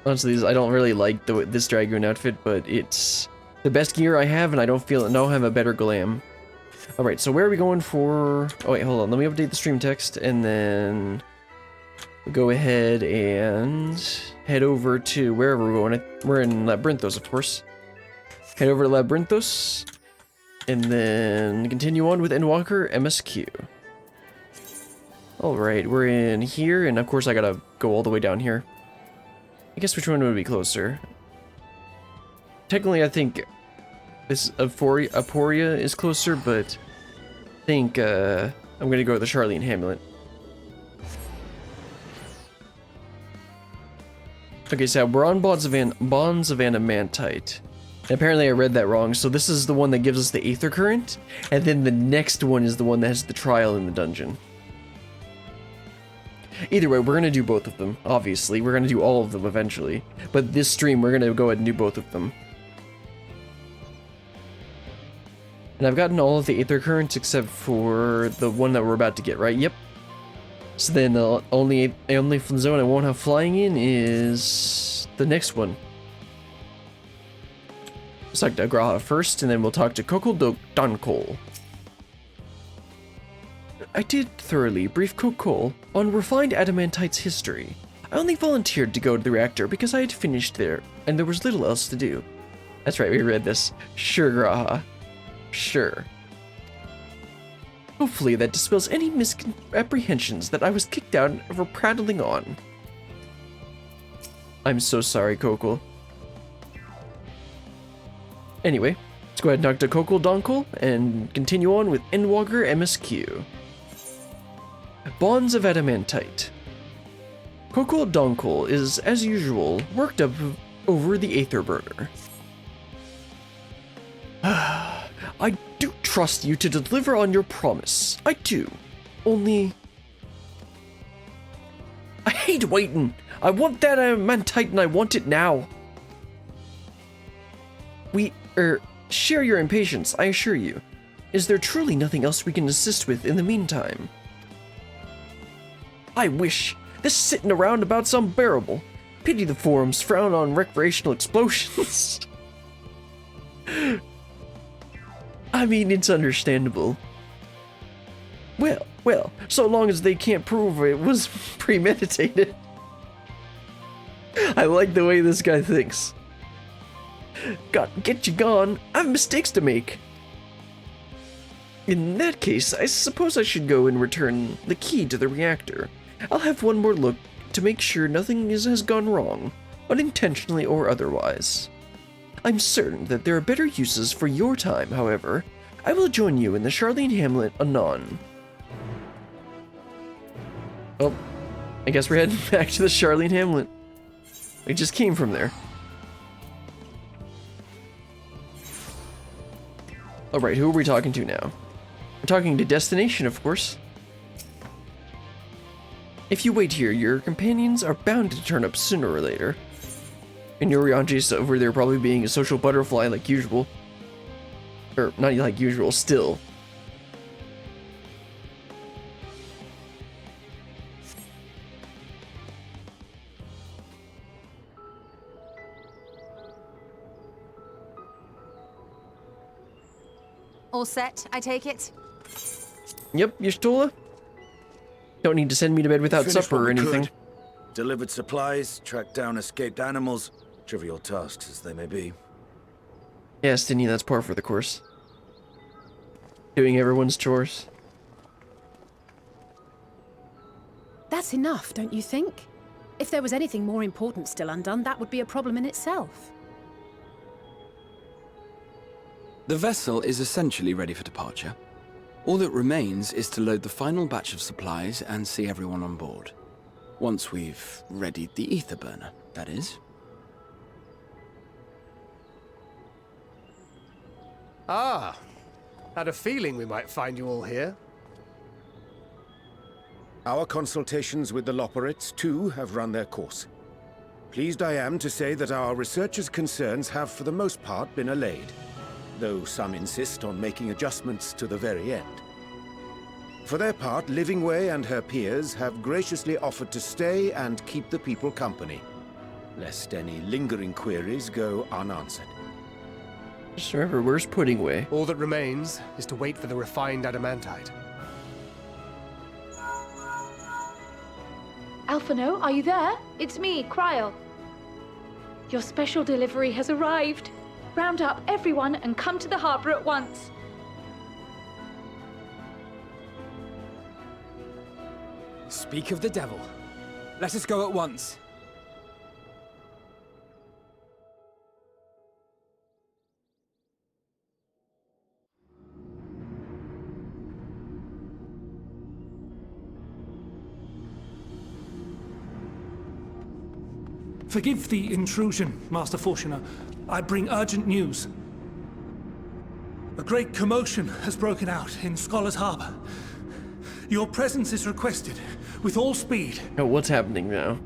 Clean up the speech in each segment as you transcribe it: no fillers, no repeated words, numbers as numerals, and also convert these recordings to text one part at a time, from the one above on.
Honestly, I don't really like this Dragoon outfit, but it's the best gear I have, and I don't have a better glam. Alright, so where are we going for... Oh wait, hold on, let me update the stream text, and then... we'll go ahead and head over to wherever we're going. We're in Labyrinthos, of course. Head over to Labyrinthos, and then continue on with Endwalker MSQ. Alright, we're in here, and of course I gotta go all the way down here. I guess which one would be closer? Technically, I think this Aporia is closer, but I think I'm gonna go with the Charlene Hamlet. Okay, so we're on Bonds of Adamantite. And apparently I read that wrong, so this is the one that gives us the Aether Current, and then the next one is the one that has the trial in the dungeon. Either way, we're gonna do both of them, obviously. We're gonna do all of them eventually. But this stream, we're gonna go ahead and do both of them. And I've gotten all of the Aether Currents except for the one that we're about to get, right? Yep. So then the only zone I won't have flying in is the next one. Let's talk to Graha first, and then we'll talk to Donkol. I did thoroughly brief Kokol on refined adamantite's history. I only volunteered to go to the reactor because I had finished there, and there was little else to do. That's right, we read this. Sure, Graha. Sure. Hopefully that dispels any misapprehensions that I was kicked out for prattling on. I'm so sorry, Kokol. Anyway, let's go ahead and talk to Kokol Donkol and continue on with Endwalker MSQ. Bonds of Adamantite. Kokol Donkol is, as usual, worked up over the Aether Burner. I do trust you to deliver on your promise. I do. Only... I hate waiting. I want that adamantite and I want it now. We, share your impatience, I assure you. Is there truly nothing else we can assist with in the meantime? I wish. This sitting around about's unbearable. Pity the forums frown on recreational explosions. I mean, it's understandable. Well, so long as they can't prove it was premeditated. I like the way this guy thinks. Get you gone. I have mistakes to make. In that case, I suppose I should go and return the key to the reactor. I'll have one more look to make sure nothing has gone wrong, unintentionally or otherwise. I'm certain that there are better uses for your time, however. I will join you in the Charlene Hamlet anon. Well, I guess we're heading back to the Charlene Hamlet. We just came from there. Alright, who are we talking to now? We're talking to Destination, of course. If you wait here, your companions are bound to turn up sooner or later. And Yorianji's over there probably being a social butterfly like usual. Or, not like usual, still. All set, I take it? Yep, Y'shtola. Don't need to send me to bed without supper or anything. Delivered supplies, tracked down escaped animals, trivial tasks as they may be. Yes, Stinny, that's par for the course. Doing everyone's chores. That's enough, don't you think? If there was anything more important still undone, that would be a problem in itself. The vessel is essentially ready for departure. All that remains is to load the final batch of supplies and see everyone on board. Once we've readied the ether burner, that is. Ah, had a feeling we might find you all here. Our consultations with the Loporrits, too, have run their course. Pleased I am to say that our researchers' concerns have for the most part been allayed, though some insist on making adjustments to the very end. For their part, Livingway and her peers have graciously offered to stay and keep the people company. lest any lingering queries go unanswered. Just remember, where's Pudding Way? All that remains is to wait for the refined adamantite. Alphino, are you there? It's me, Kryl. Your special delivery has arrived. Round up everyone and come to the harbor at once. Speak of the devil. Let us go at once. Forgive the intrusion, Master Fortuner. I bring urgent news. A great commotion has broken out in Scholar's Harbor. Your presence is requested, with all speed. Oh, what's happening now?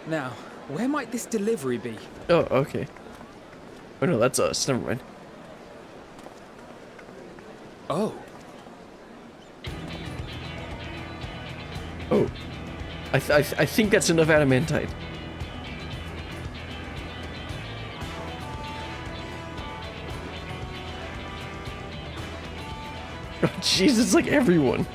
Now, where might this delivery be? Oh, okay. Oh no, that's us. Never mind. Oh. Oh. I think that's enough adamantite. Oh, jeez, it's like everyone.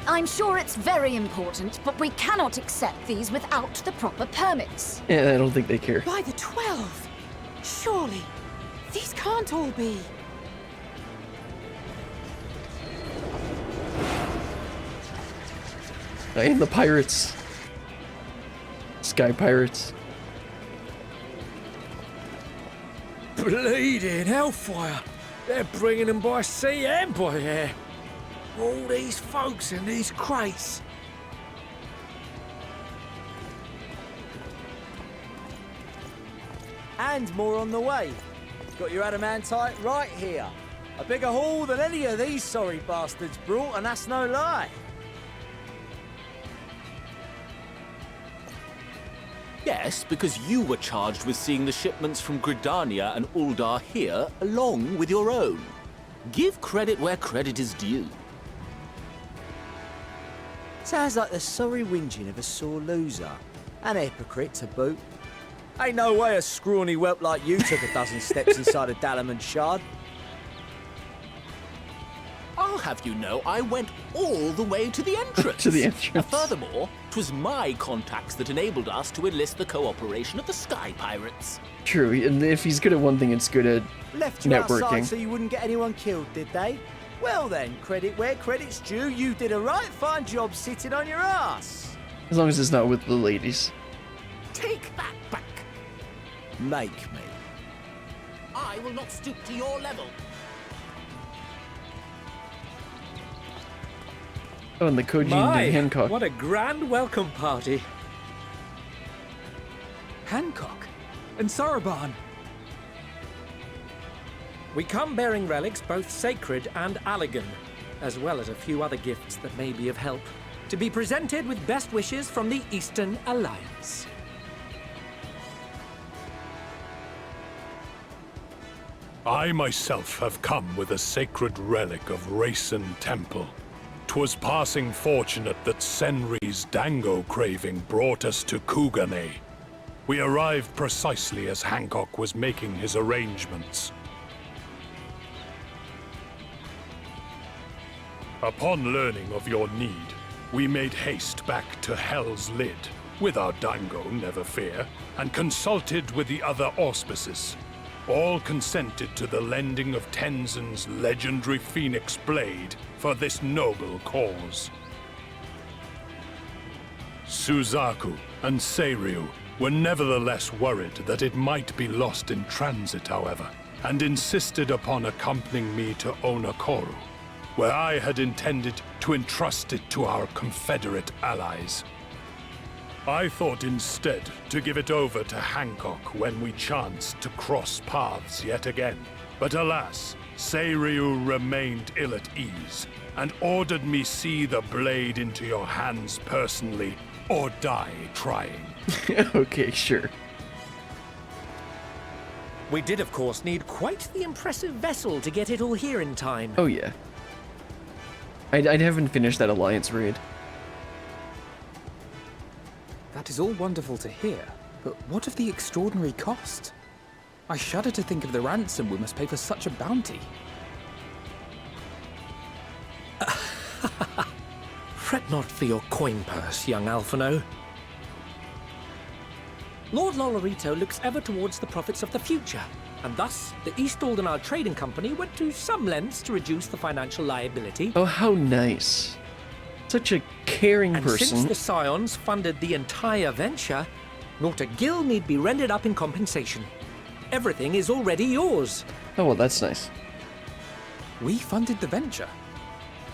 I'm sure it's very important, but we cannot accept these without the proper permits. Yeah, I don't think they care. By the 12! Surely, these can't all be. I am the pirates. Sky pirates. Bleeding hellfire! They're bringing them by sea and by air. All these folks in these crates. And more on the way. Got your adamantite right here. A bigger haul than any of these sorry bastards brought, and that's no lie. Yes, because you were charged with seeing the shipments from Gridania and Uldar here, along with your own. Give credit where credit is due. Sounds like the sorry whinging of a sore loser. And a hypocrite to boot. Ain't no way a scrawny whelp like you took a dozen steps inside a Dalamant shard. I'll have you know I went all the way to the entrance. To the entrance. Furthermore, 'twas my contacts that enabled us to enlist the cooperation of the Sky Pirates. True, and if he's good at one thing, it's good at Left you networking. outside so you wouldn't get anyone killed, did they? Well then, credit where credit's due. You did a right fine job sitting on your ass. As long as it's not with the ladies. Take that back. Make me. I will not stoop to your level. Oh, and the Kojin and Hancock. What a grand welcome party. Hancock and Soroban. We come bearing relics both sacred and Allegan, as well as a few other gifts that may be of help, to be presented with best wishes from the Eastern Alliance. I myself have come with a sacred relic of Rayson Temple. 'Twas passing fortunate that Senri's dango craving brought us to Kugane. We arrived precisely as Hancock was making his arrangements. Upon learning of your need, we made haste back to Hell's Lid, with our dango, never fear, and consulted with the other auspices. All consented to the lending of Tenzin's legendary Phoenix Blade for this noble cause. Suzaku and Seiryu were nevertheless worried that it might be lost in transit, however, and insisted upon accompanying me to Onakoru, where I had intended to entrust it to our Confederate allies. I thought instead to give it over to Hancock when we chanced to cross paths yet again. But alas, Seiryu remained ill at ease, and ordered me see the blade into your hands personally, or die trying. Okay, sure. We did, of course, need quite the impressive vessel to get it all here in time. Oh yeah. I haven't finished that Alliance raid. That is all wonderful to hear, but what of the extraordinary cost? I shudder to think of the ransom we must pay for such a bounty. Fret not for your coin purse, young Alphino. Lord Lolorito looks ever towards the profits of the future, and thus the East Aldenar Trading Company went to some lengths to reduce the financial liability. Oh, how nice. Such a caring And person. since the Scions funded the entire venture, not a gill need be rendered up in compensation. Everything is already yours. Oh, well, that's nice. We funded the venture.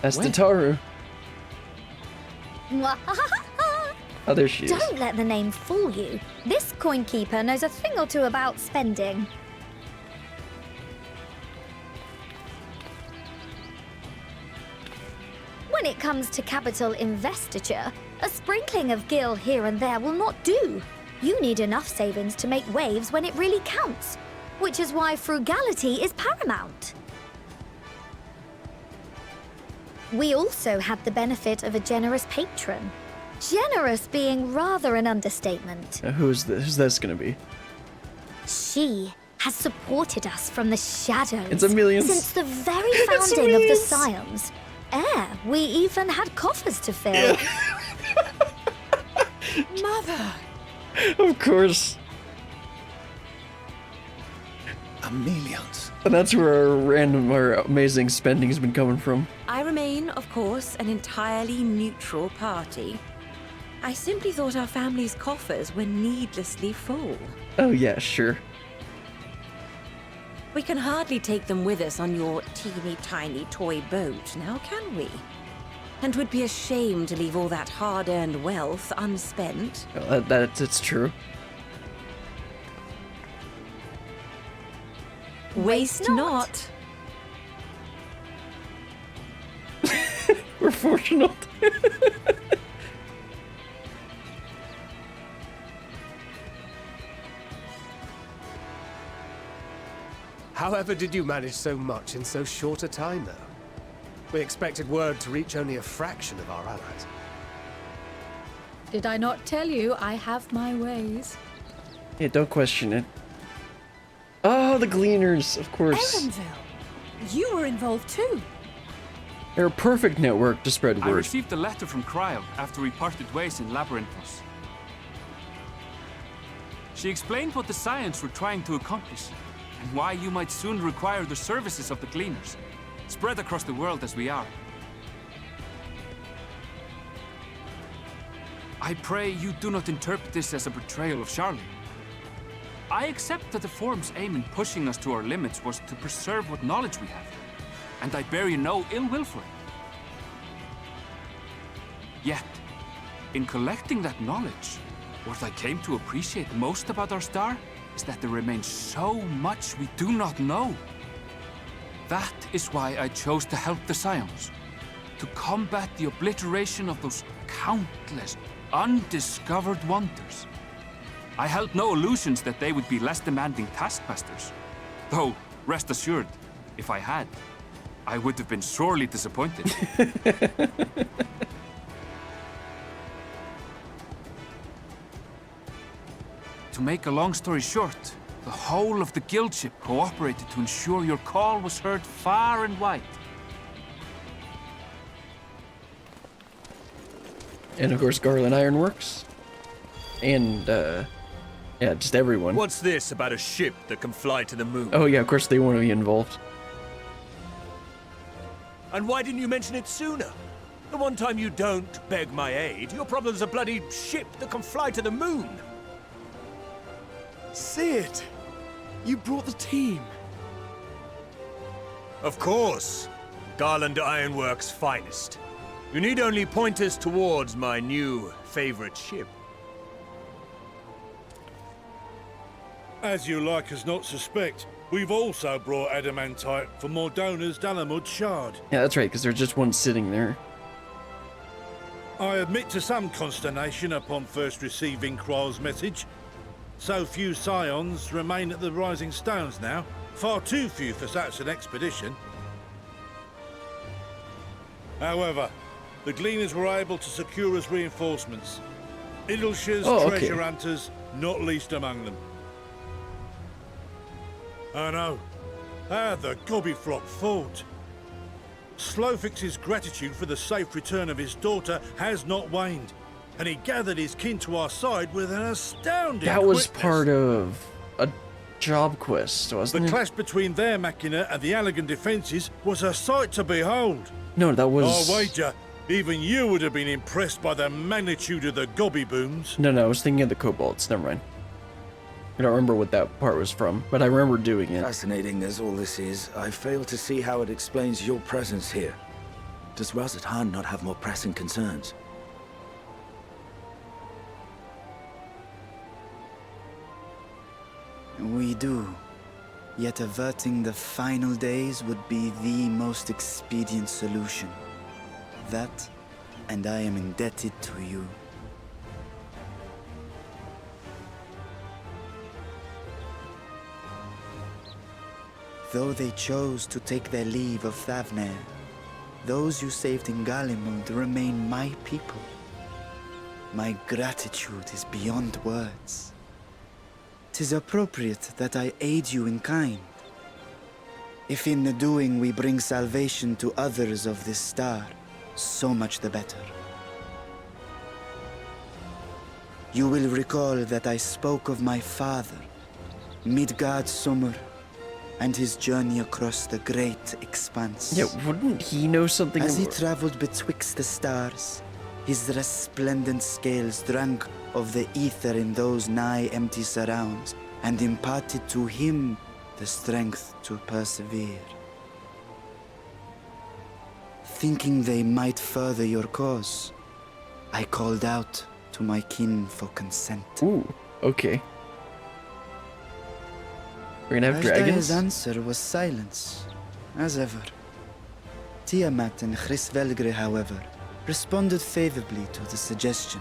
That's When? Tataru. Oh, there she is. Don't let the name fool you. This coin keeper knows a thing or two about spending. When it comes to capital investiture, a sprinkling of gil here and there will not do. You need enough savings to make waves when it really counts, which is why frugality is paramount. We also had the benefit of a generous patron. Generous being rather an understatement. Who's this gonna be? She has supported us from the shadows. It's Amelians. Since the very It's founding of the Amelians. Scions. We even had coffers to fill. Mother! Of course. Amelians. And that's where our amazing spending's been coming from. I remain, of course, an entirely neutral party. I simply thought our family's coffers were needlessly full. Oh yeah, sure. We can hardly take them with us on your teeny-tiny toy boat, now can we? And would be a shame to leave all that hard-earned wealth unspent. That's true. Waste not. We're fortunate. However did you manage so much in so short a time, though? We expected word to reach only a fraction of our allies. Did I not tell you I have my ways? Yeah, don't question it. Oh, the Gleaners, of course. Erenville, you were involved too. They're a perfect network to spread I word. received a letter from Cryo after we parted ways in Labyrinthos. She explained what the Scions were trying to accomplish, and why you might soon require the services of the Gleaners, spread across the world as we are. I pray you do not interpret this as a betrayal of Charlie. I accept that the Forum's aim in pushing us to our limits was to preserve what knowledge we have, and I bear you no ill will for it. Yet, in collecting that knowledge, what I came to appreciate most about our star is that there remains so much we do not know. That is why I chose to help the Scions, to combat the obliteration of those countless, undiscovered wonders. I held no illusions that they would be less demanding taskmasters. Though, rest assured, if I had, I would have been sorely disappointed. To make a long story short, the whole of the guildship cooperated to ensure your call was heard far and wide. And of course, Garland Ironworks. And, yeah, just everyone. What's this about a ship that can fly to the moon? Oh yeah, of course they want to be involved. And why didn't you mention it sooner? The one time you don't beg my aid, your problem's a bloody ship that can fly to the moon. Sid, you brought the team. Of course. Garland Ironworks' finest. You need only point us towards my new favorite ship. As you like us not suspect, we've also brought adamantite for Mordona's Dalamud Shard. Yeah, that's right, because there's just one sitting there. I admit to some consternation upon first receiving Kryle's message. So few scions remain at the Rising Stones now. Far too few for such an expedition. However, the Gleaners were able to secure us reinforcements. Idleshire's treasure hunters, not least among them. I know. How the Gobbyflock fought. Slowfix's gratitude for the safe return of his daughter has not waned, and he gathered his kin to our side with an astounding That was quickness. part of a job quest, wasn't it? The clash between their machina and the Allegan defences was a sight to behold. No, that was... I wager even you would have been impressed by the magnitude of the gobby booms. No, I was thinking of the kobolds. Never mind. I don't remember what that part was from, but I remember doing it. Fascinating as all this is, I fail to see how it explains your presence here. Does Razat not have more pressing concerns? We do. Yet averting the final days would be the most expedient solution. That, and I am indebted to you. Though they chose to take their leave of Thavnair, those you saved in Galimund remain my people. My gratitude is beyond words. 'Tis appropriate that I aid you in kind. If in the doing we bring salvation to others of this star, so much the better. You will recall that I spoke of my father, Midgard Summer, and his journey across the great expanse. Yeah, wouldn't he know something? As he traveled betwixt the stars, his resplendent scales drank of the ether in those nigh empty surrounds, and imparted to him the strength to persevere. Thinking they might further your cause, I called out to my kin for consent. Ooh, okay. We're gonna have dragons? His answer was silence, as ever. Tiamat and Hrisvelgre, however, responded favorably to the suggestion.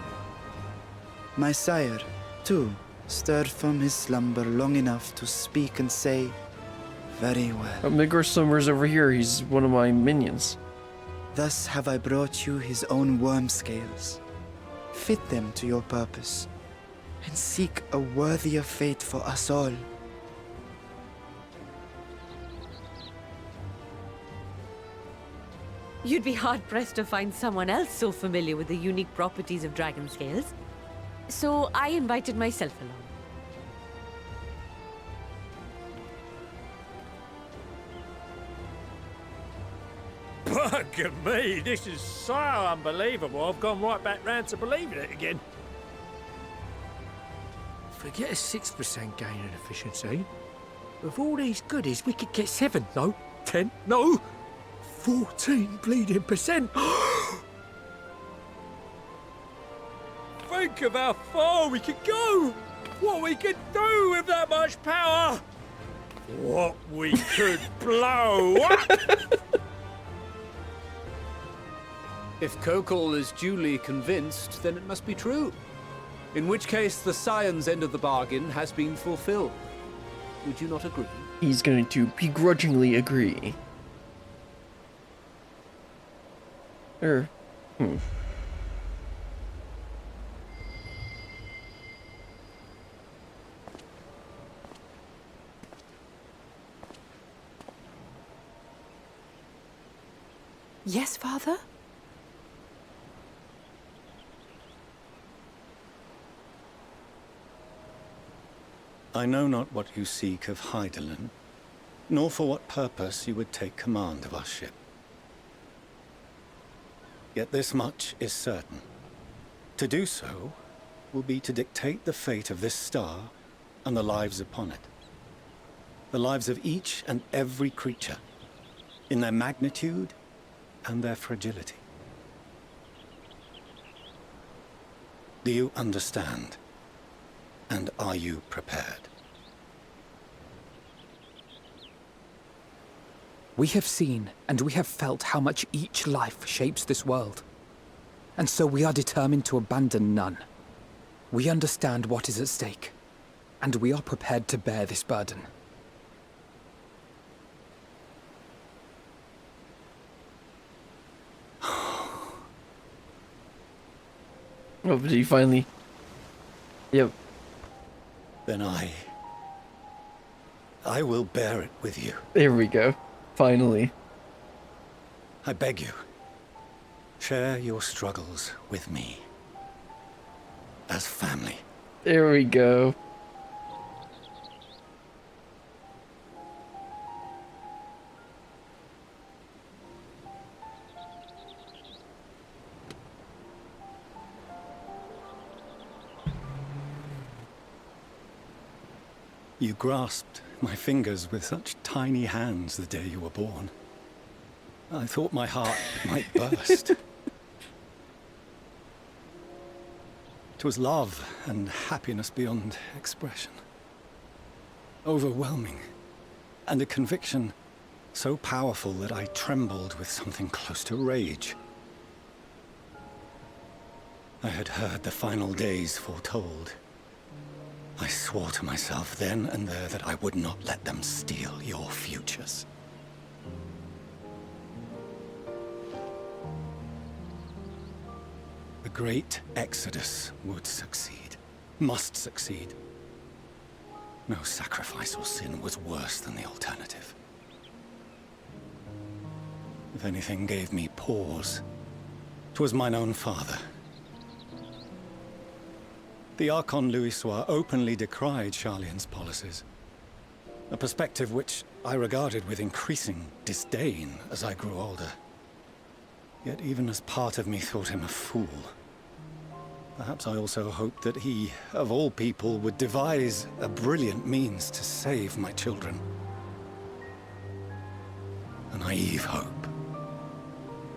My sire, too, stirred from his slumber long enough to speak and say, "Very well." Midgard Summer's over here. He's one of my minions. Thus have I brought you his own worm scales. Fit them to your purpose, and seek a worthier fate for us all. You'd be hard-pressed to find someone else so familiar with the unique properties of dragon scales. So I invited myself along. Bugger me, this is so unbelievable. I've gone right back round to believing it again. Forget a 6% gain in efficiency. With all these goodies, we could get 7, no, 10, no, 14 bleeding percent. Think of how far we could go. What we could do with that much power. What we could blow. If Kokol is duly convinced, then it must be true. In which case, the Scion's end of the bargain has been fulfilled. Would you not agree? He's going to begrudgingly agree. Yes, Father? I know not what you seek of Hydaelyn, nor for what purpose you would take command of our ship. Yet this much is certain. To do so will be to dictate the fate of this star and the lives upon it. The lives of each and every creature, in their magnitude and their fragility. Do you understand? And are you prepared? We have seen and we have felt how much each life shapes this world. And so we are determined to abandon none. We understand what is at stake. And we are prepared to bear this burden. Oh, did you finally? Yep. Then I will bear it with you. There we go. Finally. I beg you, share your struggles with me. As family. There we go. You grasped my fingers with such tiny hands the day you were born. I thought my heart might burst. It was love and happiness beyond expression. Overwhelming. And a conviction so powerful that I trembled with something close to rage. I had heard the final days foretold. I swore to myself then and there that I would not let them steal your futures. The great exodus would succeed, must succeed. No sacrifice or sin was worse than the alternative. If anything gave me pause, 'twas mine own father. The Archon Louisoix openly decried Charlian's policies, a perspective which I regarded with increasing disdain as I grew older. Yet even as part of me thought him a fool, perhaps I also hoped that he, of all people, would devise a brilliant means to save my children. A naive hope,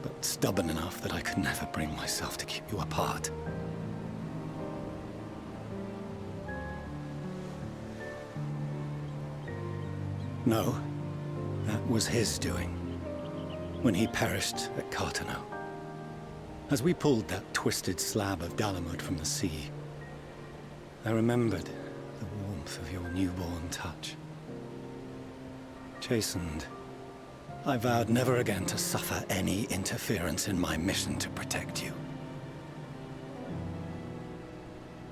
but stubborn enough that I could never bring myself to keep you apart. No, that was his doing, when he perished at Cartano. As we pulled that twisted slab of Dalamud from the sea, I remembered the warmth of your newborn touch. Chastened, I vowed never again to suffer any interference in my mission to protect you.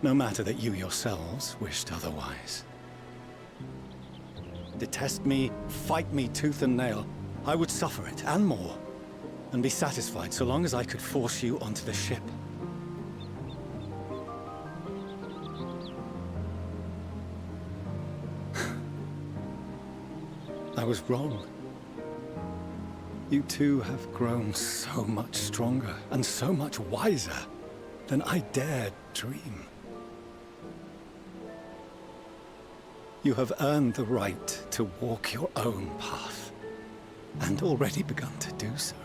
No matter that you yourselves wished otherwise. Detest me, fight me tooth and nail, I would suffer it, and more, and be satisfied so long as I could force you onto the ship. I was wrong. You two have grown so much stronger and so much wiser than I dared dream. You have earned the right to walk your own path, and already begun to do so.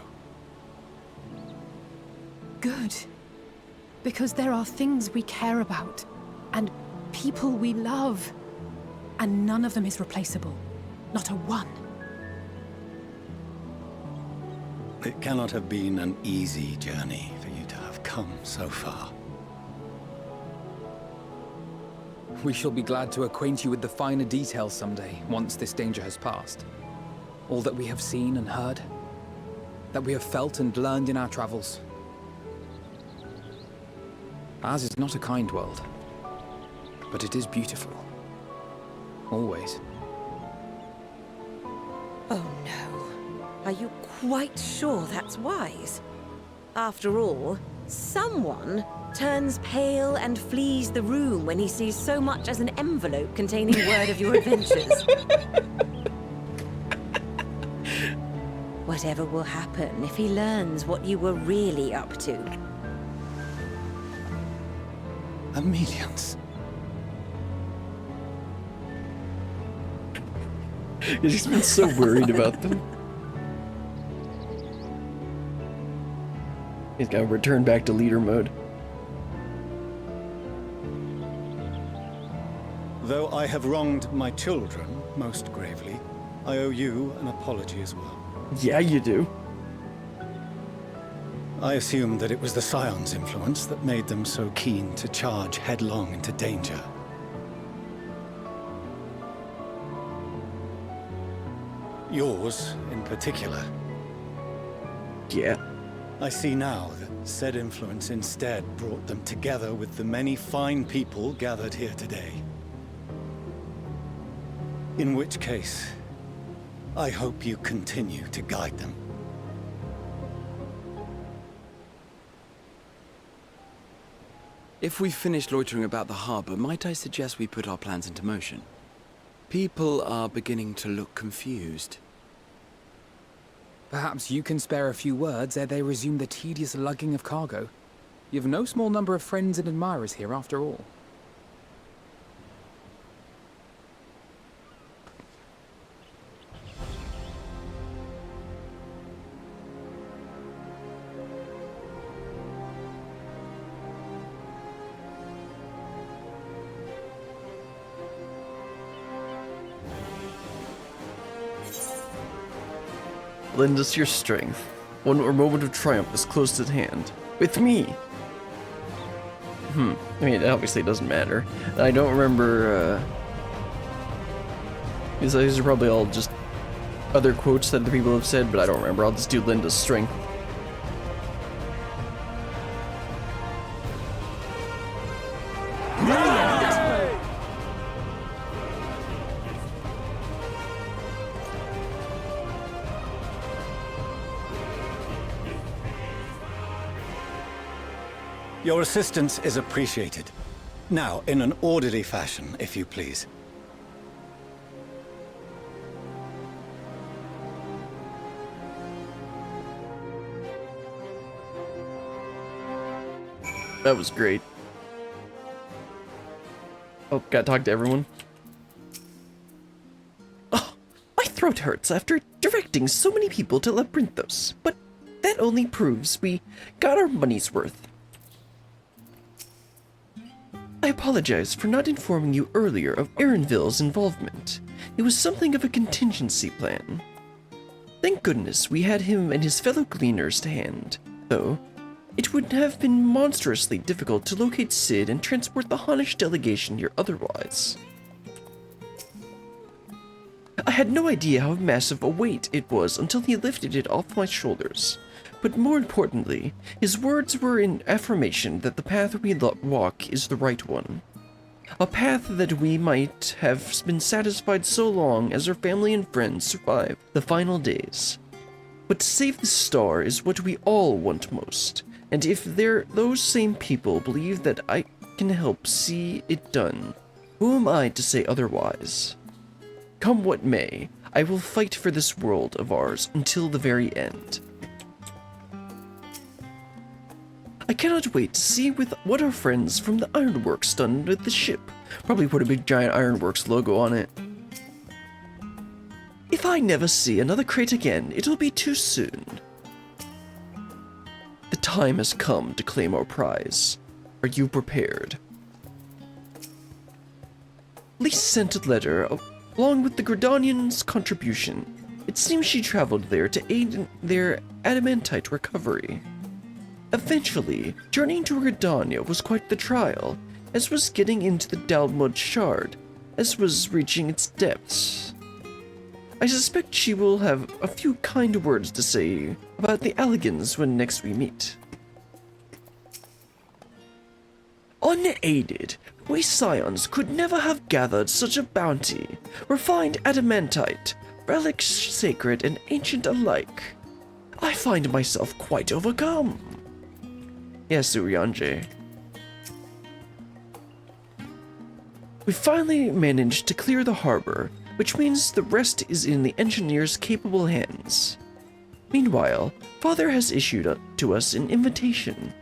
Good. Because there are things we care about, and people we love, and none of them is replaceable. Not a one. It cannot have been an easy journey for you to have come so far. We shall be glad to acquaint you with the finer details someday, once this danger has passed. All that we have seen and heard, that we have felt and learned in our travels. Ours is not a kind world, but it is beautiful. Always. Oh no. Are you quite sure that's wise? After all, someone turns pale and flees the room when he sees so much as an envelope containing word of your adventures. Whatever will happen if he learns what you were really up to? Amelians. He's been so worried about them. He's got to return back to leader mode. Though I have wronged my children most gravely, I owe you an apology as well. Yeah, you do. I assumed that it was the Scion's influence that made them so keen to charge headlong into danger. Yours in particular. Yeah. I see now that said influence instead brought them together with the many fine people gathered here today. In which case, I hope you continue to guide them. If we've finished loitering about the harbor, might I suggest we put our plans into motion? People are beginning to look confused. Perhaps you can spare a few words ere they resume the tedious lugging of cargo. You've no small number of friends and admirers here after all. Lend us your strength. One more moment of triumph is close at hand. With me! I mean, obviously it doesn't matter. I don't remember, these are probably all just other quotes that the people have said, but I don't remember. I'll just do Linda's strength. Your assistance is appreciated. Now, in an orderly fashion, if you please. That was great. Oh, gotta talk to everyone. Oh, my throat hurts after directing so many people to Labyrinthos, but that only proves we got our money's worth. I apologize for not informing you earlier of Erinville's involvement. It was something of a contingency plan. Thank goodness we had him and his fellow gleaners to hand, though it would have been monstrously difficult to locate Sid and transport the Honish delegation here otherwise. I had no idea how massive a weight it was until he lifted it off my shoulders. But more importantly, his words were in affirmation that the path we walk is the right one. A path that we might have been satisfied so long as our family and friends survive the final days. But to save the star is what we all want most, and if those same people believe that I can help see it done, who am I to say otherwise? Come what may, I will fight for this world of ours until the very end. I cannot wait to see what our friends from the Ironworks done with the ship. Probably put a big giant Ironworks logo on it. If I never see another crate again, it'll be too soon. The time has come to claim our prize. Are you prepared? Lise sent a letter along with the Gridanian's contribution. It seems she traveled there to aid in their adamantite recovery. Eventually, journeying to Gridania was quite the trial, as was getting into the Dalmud Shard, as was reaching its depths. I suspect she will have a few kind words to say about the Alligans when next we meet. Unaided, we scions could never have gathered such a bounty, refined adamantite, relics sacred and ancient alike. I find myself quite overcome. Yes, Urianje. We finally managed to clear the harbor, which means the rest is in the engineer's capable hands. Meanwhile, Father has issued to us an invitation.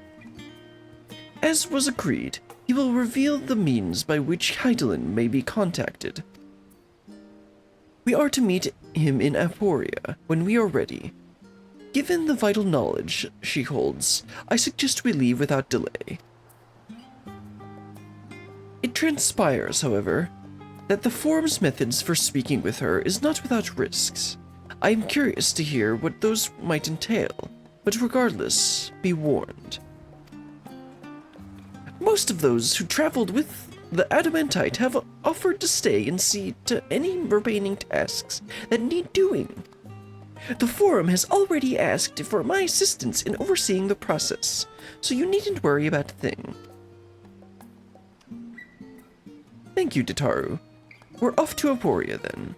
As was agreed, he will reveal the means by which Hydaelyn may be contacted. We are to meet him in Aporia when we are ready. Given the vital knowledge she holds, I suggest we leave without delay. It transpires, however, that the Forum's methods for speaking with her is not without risks. I am curious to hear what those might entail, but regardless, be warned. Most of those who traveled with the adamantite have offered to stay and see to any remaining tasks that need doing. The forum has already asked for my assistance in overseeing the process, so you needn't worry about a thing. Thank you, Dataru. We're off to Aporia then.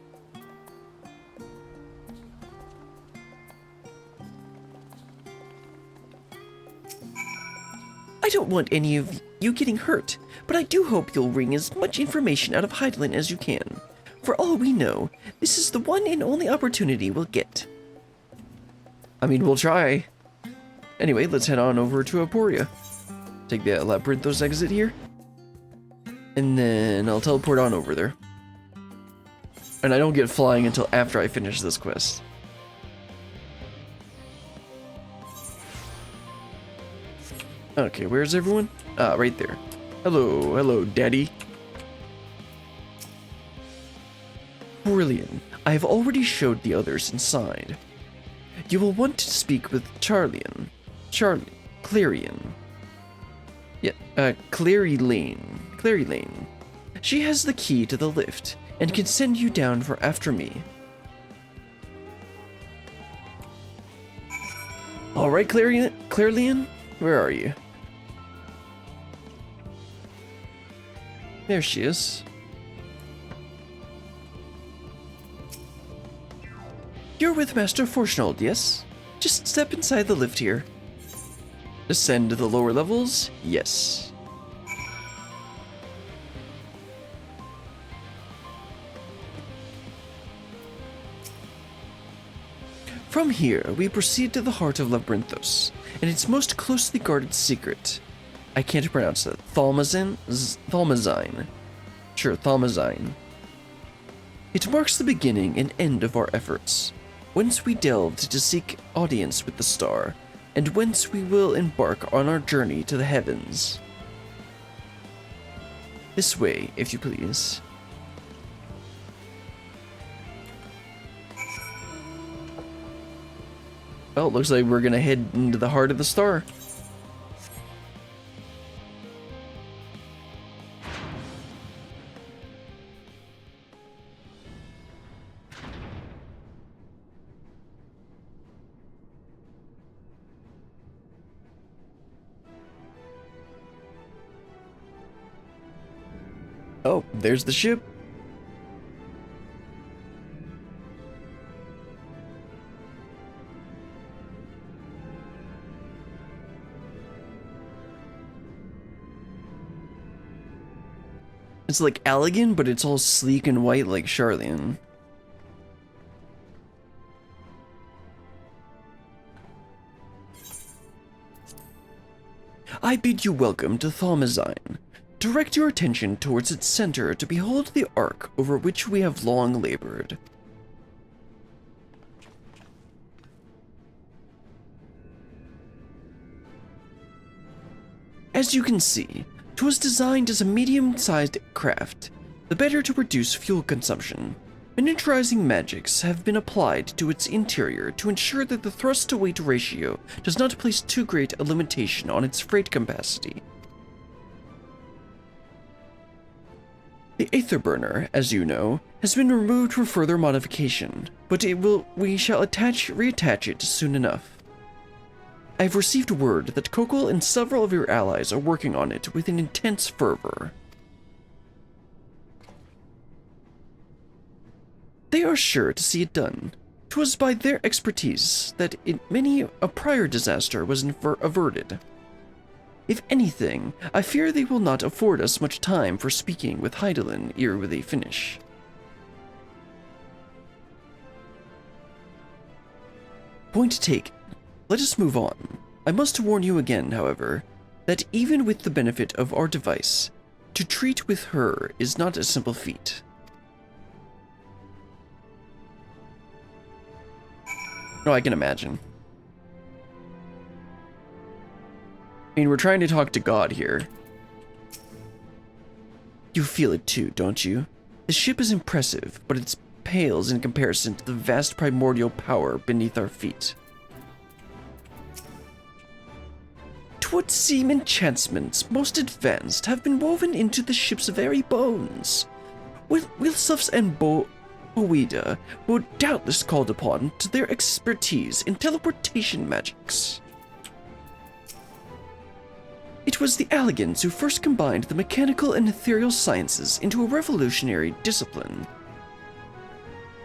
I don't want any of you getting hurt, but I do hope you'll wring as much information out of Hydaelyn as you can. For all we know, this is the one and only opportunity we'll get. I mean, we'll try. Anyway, let's head on over to Aporia. Take the Labyrinthos exit here. And then I'll teleport on over there. And I don't get flying until after I finish this quest. Okay, where's everyone? Ah, right there. Hello, daddy. Brilliant. I have already showed the others inside. You will want to speak with Clarion. Yeah, Clarion. She has the key to the lift and can send you down for after me. All right, Clarion, where are you? There she is. You're with Master Forshnold, yes? Just step inside the lift here. Descend to the lower levels? Yes. From here, we proceed to the heart of Labyrinthos, and its most closely guarded secret. I can't pronounce that. Thalmazine? Sure, Thalmazine. It marks the beginning and end of our efforts. Whence we delved to seek audience with the star, and whence we will embark on our journey to the heavens. This way, if you please. Well, it looks like we're gonna head into the heart of the star. Oh, there's the ship. It's like elegant, but it's all sleek and white like Charlian. I bid you welcome to Thalmazine. Direct your attention towards its center to behold the ark over which we have long labored. As you can see, 'twas designed as a medium-sized craft, the better to reduce fuel consumption. Miniaturizing magics have been applied to its interior to ensure that the thrust-to-weight ratio does not place too great a limitation on its freight capacity. The Aether Burner, as you know, has been removed for further modification, but we shall reattach it soon enough. I have received word that Kokol and several of your allies are working on it with an intense fervor. They are sure to see it done. 'Twas by their expertise that many a prior disaster was averted. If anything, I fear they will not afford us much time for speaking with Hydaelyn ere they finish. Point taken. Let us move on. I must warn you again, however, that even with the benefit of our device, to treat with her is not a simple feat. No, I can imagine. I mean, we're trying to talk to God here. You feel it too, don't you? The ship is impressive, but it pales in comparison to the vast primordial power beneath our feet. What would seem enchantments most advanced have been woven into the ship's very bones. Wilsufs and Boida were doubtless called upon to their expertise in teleportation magics. It was the Alligans who first combined the mechanical and ethereal sciences into a revolutionary discipline.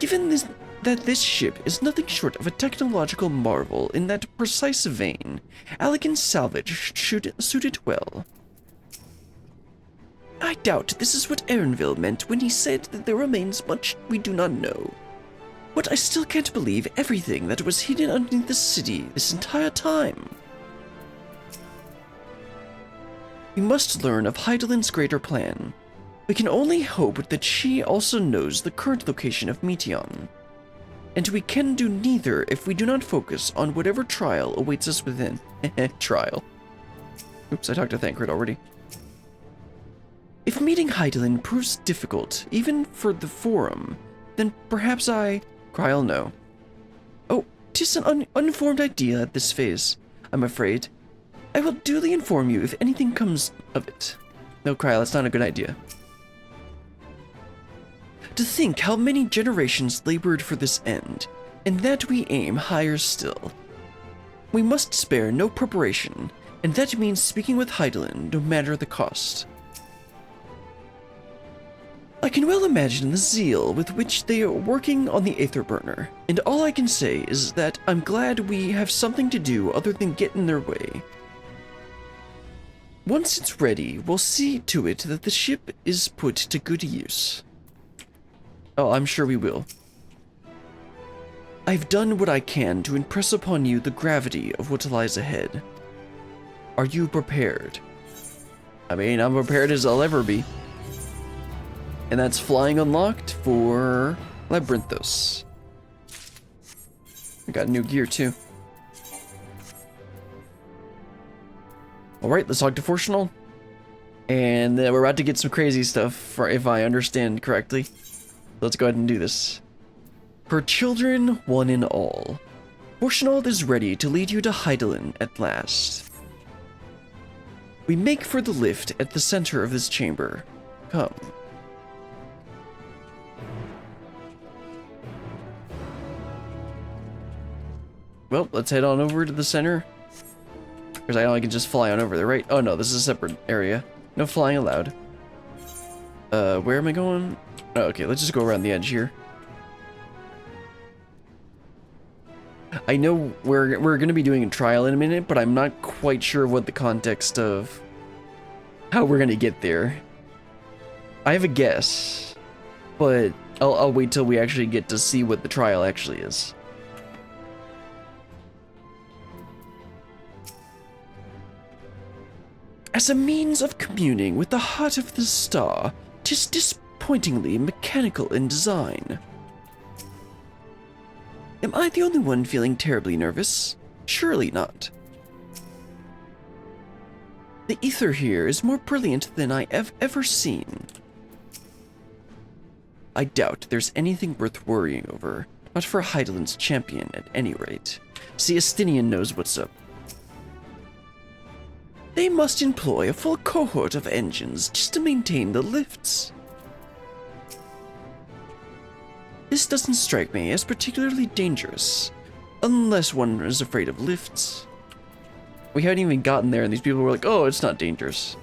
Given that this ship is nothing short of a technological marvel in that precise vein, Alligan's salvage should suit it well. I doubt this is what Erinville meant when he said that there remains much we do not know. But I still can't believe everything that was hidden underneath the city this entire time. We must learn of Hydaelyn's greater plan. We can only hope that she also knows the current location of Meteon. And we can do neither if we do not focus on whatever trial awaits us within. Trial. Oops, I talked to Thancred already. If meeting Hydaelyn proves difficult, even for the Forum, then perhaps Kryl, no. Oh, 'tis an unformed idea at this phase, I'm afraid. I will duly inform you if anything comes of it. No, Kryl, that's not a good idea. To think how many generations labored for this end, and that we aim higher still. We must spare no preparation, and that means speaking with Hydaelyn no matter the cost. I can well imagine the zeal with which they are working on the Aetherburner, and all I can say is that I'm glad we have something to do other than get in their way. Once it's ready, we'll see to it that the ship is put to good use. Oh, I'm sure we will. I've done what I can to impress upon you the gravity of what lies ahead. Are you prepared? I mean, I'm prepared as I'll ever be. And that's flying unlocked for Labyrinthos. I got new gear too. Alright, let's talk to Fortunal. And then we're about to get some crazy stuff, if I understand correctly. Let's go ahead and do this. Her children, one and all. Fortunal is ready to lead you to Hydaelyn at last. We make for the lift at the center of this chamber. Come. Well, let's head on over to the center. Because I know I can just fly on over there, right? Oh no, this is a separate area. No flying allowed. Where am I going? Oh, okay, let's just go around the edge here. I know we're going to be doing a trial in a minute, but I'm not quite sure what the context of how we're going to get there. I have a guess, but I'll wait till we actually get to see what the trial actually is. As a means of communing with the heart of the star, 'tis disappointingly mechanical in design. Am I the only one feeling terribly nervous? Surely not. The ether here is more brilliant than I have ever seen. I doubt there's anything worth worrying over, not for Hydaelyn's champion at any rate. See, Astinian knows what's up. They must employ a full cohort of engines just to maintain the lifts. This doesn't strike me as particularly dangerous, unless one is afraid of lifts. We haven't even gotten there and these people were like, oh, it's not dangerous.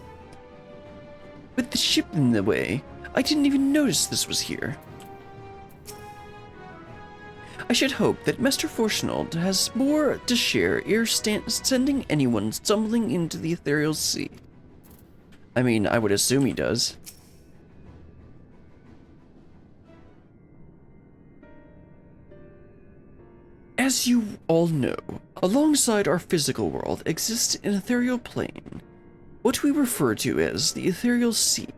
With the ship in the way, I didn't even notice this was here. I should hope that Master Fortunald has more to share ere sending anyone stumbling into the ethereal sea. I mean, I would assume he does. As you all know, alongside our physical world exists an ethereal plane, what we refer to as the ethereal sea.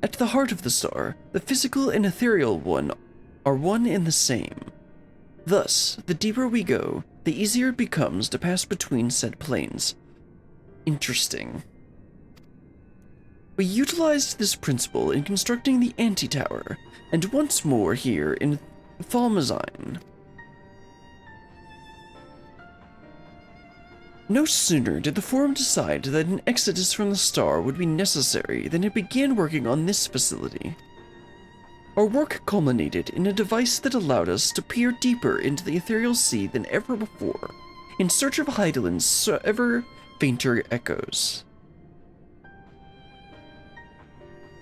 At the heart of the star, the physical and ethereal one are one and the same. Thus, the deeper we go, the easier it becomes to pass between said planes. Interesting. We utilized this principle in constructing the anti-tower, and once more here in Thalmazine. No sooner did the Forum decide that an exodus from the star would be necessary than it began working on this facility. Our work culminated in a device that allowed us to peer deeper into the ethereal sea than ever before, in search of Hydaelyn's ever fainter echoes.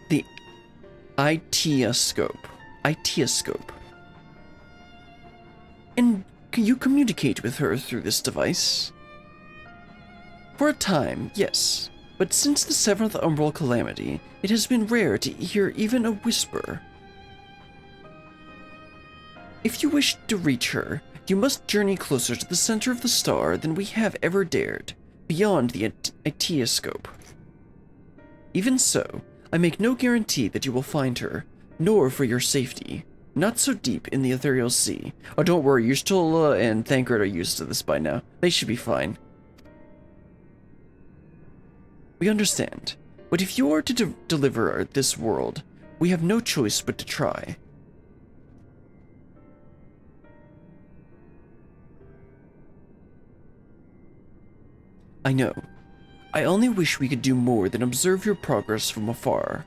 The Itioscope. And you communicate with her through this device? For a time, yes, but since the 7th Umbral Calamity, it has been rare to hear even a whisper. If you wish to reach her, you must journey closer to the center of the star than we have ever dared, beyond the Itioscope. Even so, I make no guarantee that you will find her, nor for your safety. Not so deep in the ethereal sea. Oh, don't worry, Yrstula and Thancred are used to this by now. They should be fine. We understand, but if you are to deliver this world, we have no choice but to try. I know. I only wish we could do more than observe your progress from afar.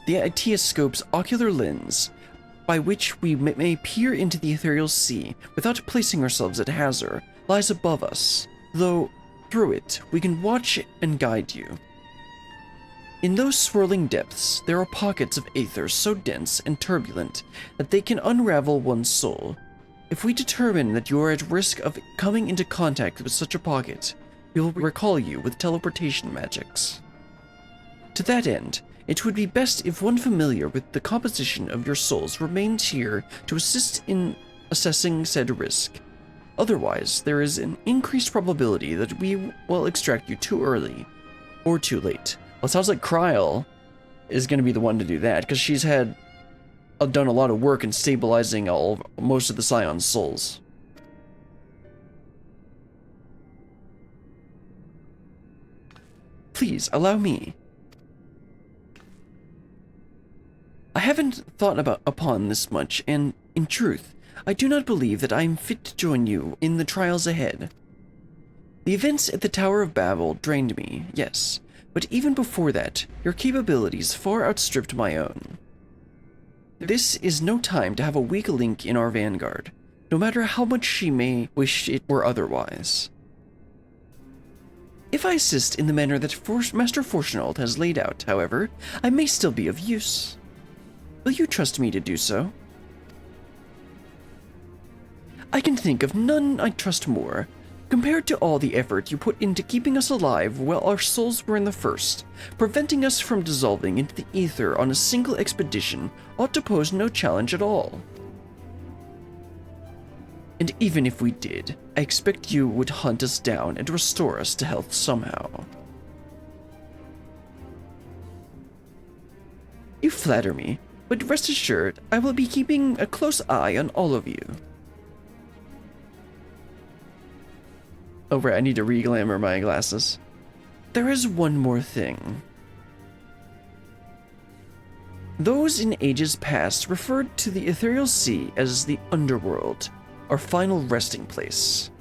The Itioscope's ocular lens, by which we may peer into the ethereal sea without placing ourselves at hazard, lies above us, though through it we can watch and guide you. In those swirling depths, there are pockets of aether so dense and turbulent that they can unravel one's soul. If we determine that you are at risk of coming into contact with such a pocket, we will recall you with teleportation magics. To that end, it would be best if one familiar with the composition of your souls remains here to assist in assessing said risk. Otherwise, there is an increased probability that we will extract you too early or too late. Well, it sounds like Kryl is going to be the one to do that, because she's done a lot of work in stabilizing most of the Scion's souls. Please, allow me. I haven't thought upon this much, and, in truth, I do not believe that I am fit to join you in the trials ahead. The events at the Tower of Babel drained me, yes, but even before that, your capabilities far outstripped my own. This is no time to have a weak link in our vanguard, no matter how much she may wish it were otherwise. If I assist in the manner that Master Fortunald has laid out, however, I may still be of use. Will you trust me to do so? I can think of none I trust more. Compared to all the effort you put into keeping us alive while our souls were in the first, preventing us from dissolving into the ether on a single expedition ought to pose no challenge at all. And even if we did, I expect you would hunt us down and restore us to health somehow. You flatter me, but rest assured, I will be keeping a close eye on all of you. Oh right, I need to re-glamour my glasses. There is one more thing. Those in ages past referred to the ethereal sea as the underworld, our final resting place.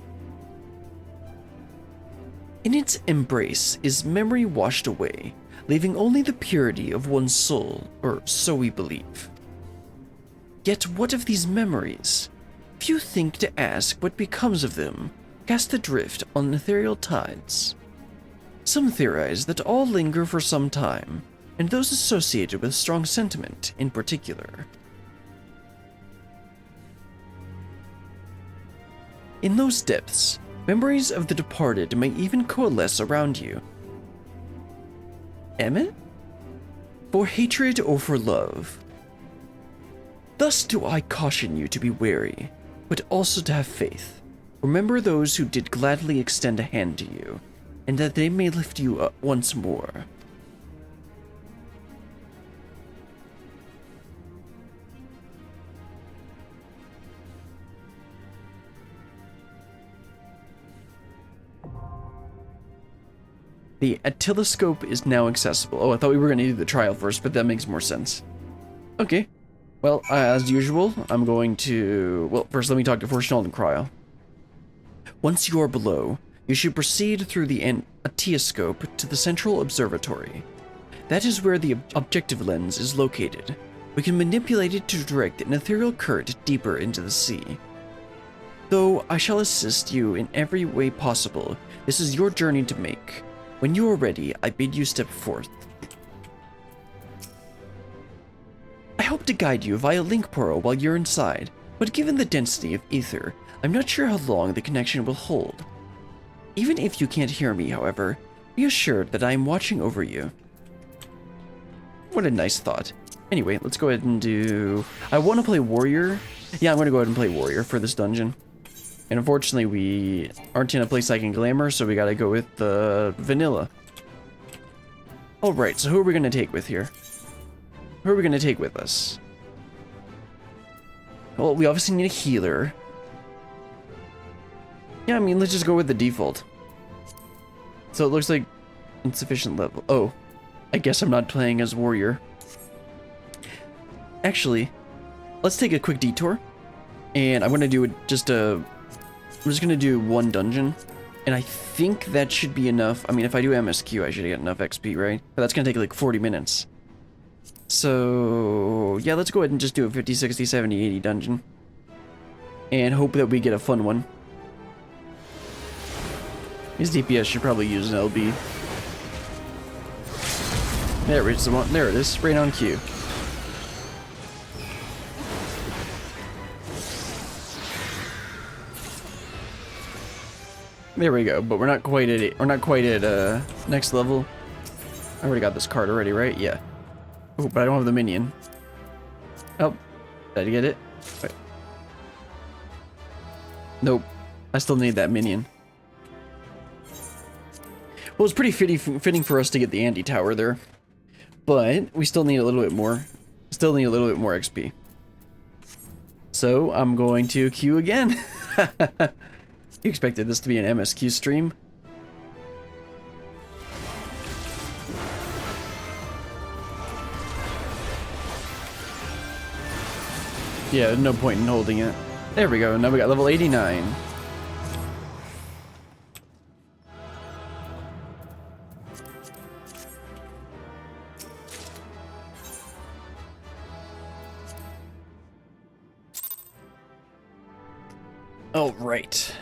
In its embrace is memory washed away, leaving only the purity of one's soul, or so we believe. Yet what of these memories? Few think to ask what becomes of them, cast adrift on ethereal tides. Some theorize that all linger for some time, and those associated with strong sentiment in particular. In those depths, memories of the departed may even coalesce around you. Emmett? For hatred or for love? Thus do I caution you to be wary, but also to have faith. Remember those who did gladly extend a hand to you, and that they may lift you up once more. The oscilloscope is now accessible. Oh, I thought we were going to do the trial first, but that makes more sense. Okay. Well, as usual, I'm going to... Well, first let me talk to Fortunald and Cryo. Once you are below, you should proceed through the Ateoscope to the central observatory. That is where the objective lens is located. We can manipulate it to direct an ethereal current deeper into the sea. Though I shall assist you in every way possible, this is your journey to make. When you are ready, I bid you step forth. I hope to guide you via link portal while you're inside, but given the density of ether, I'm not sure how long the connection will hold. Even if you can't hear me, however, be assured that I am watching over you. What a nice thought. Anyway, let's go ahead and do... I want to play Warrior. Yeah, I'm going to go ahead and play Warrior for this dungeon. And unfortunately, we aren't in a place I can glamour, so we got to go with Vanilla. Alright, so who are we going to take with here? Who are we going to take with us? Well, we obviously need a healer. Yeah, I mean, let's just go with the default. So it looks like insufficient level. Oh, I guess I'm not playing as Warrior. Actually, let's take a quick detour. And I'm going to do just a... I'm just going to do one dungeon. And I think that should be enough. I mean, if I do MSQ, I should get enough XP, right? But that's going to take like 40 minutes. So, yeah, let's go ahead and just do a 50, 60, 70, 80 dungeon. And hope that we get a fun one. His DPS should probably use an LB. There it is, there it is, right on cue. There we go, but we're not quite at it. We're not quite at next level. I already got this card already, right? Yeah. Oh, but I don't have the minion. Oh, did I get it? Wait. Nope. I still need that minion. Well, it's pretty fitting for us to get the Andy Tower there, but we still need a little bit more. Still need a little bit more XP. So I'm going to queue again. You expected this to be an MSQ stream? Yeah, no point in holding it. There we go. Now we got level 89. All right.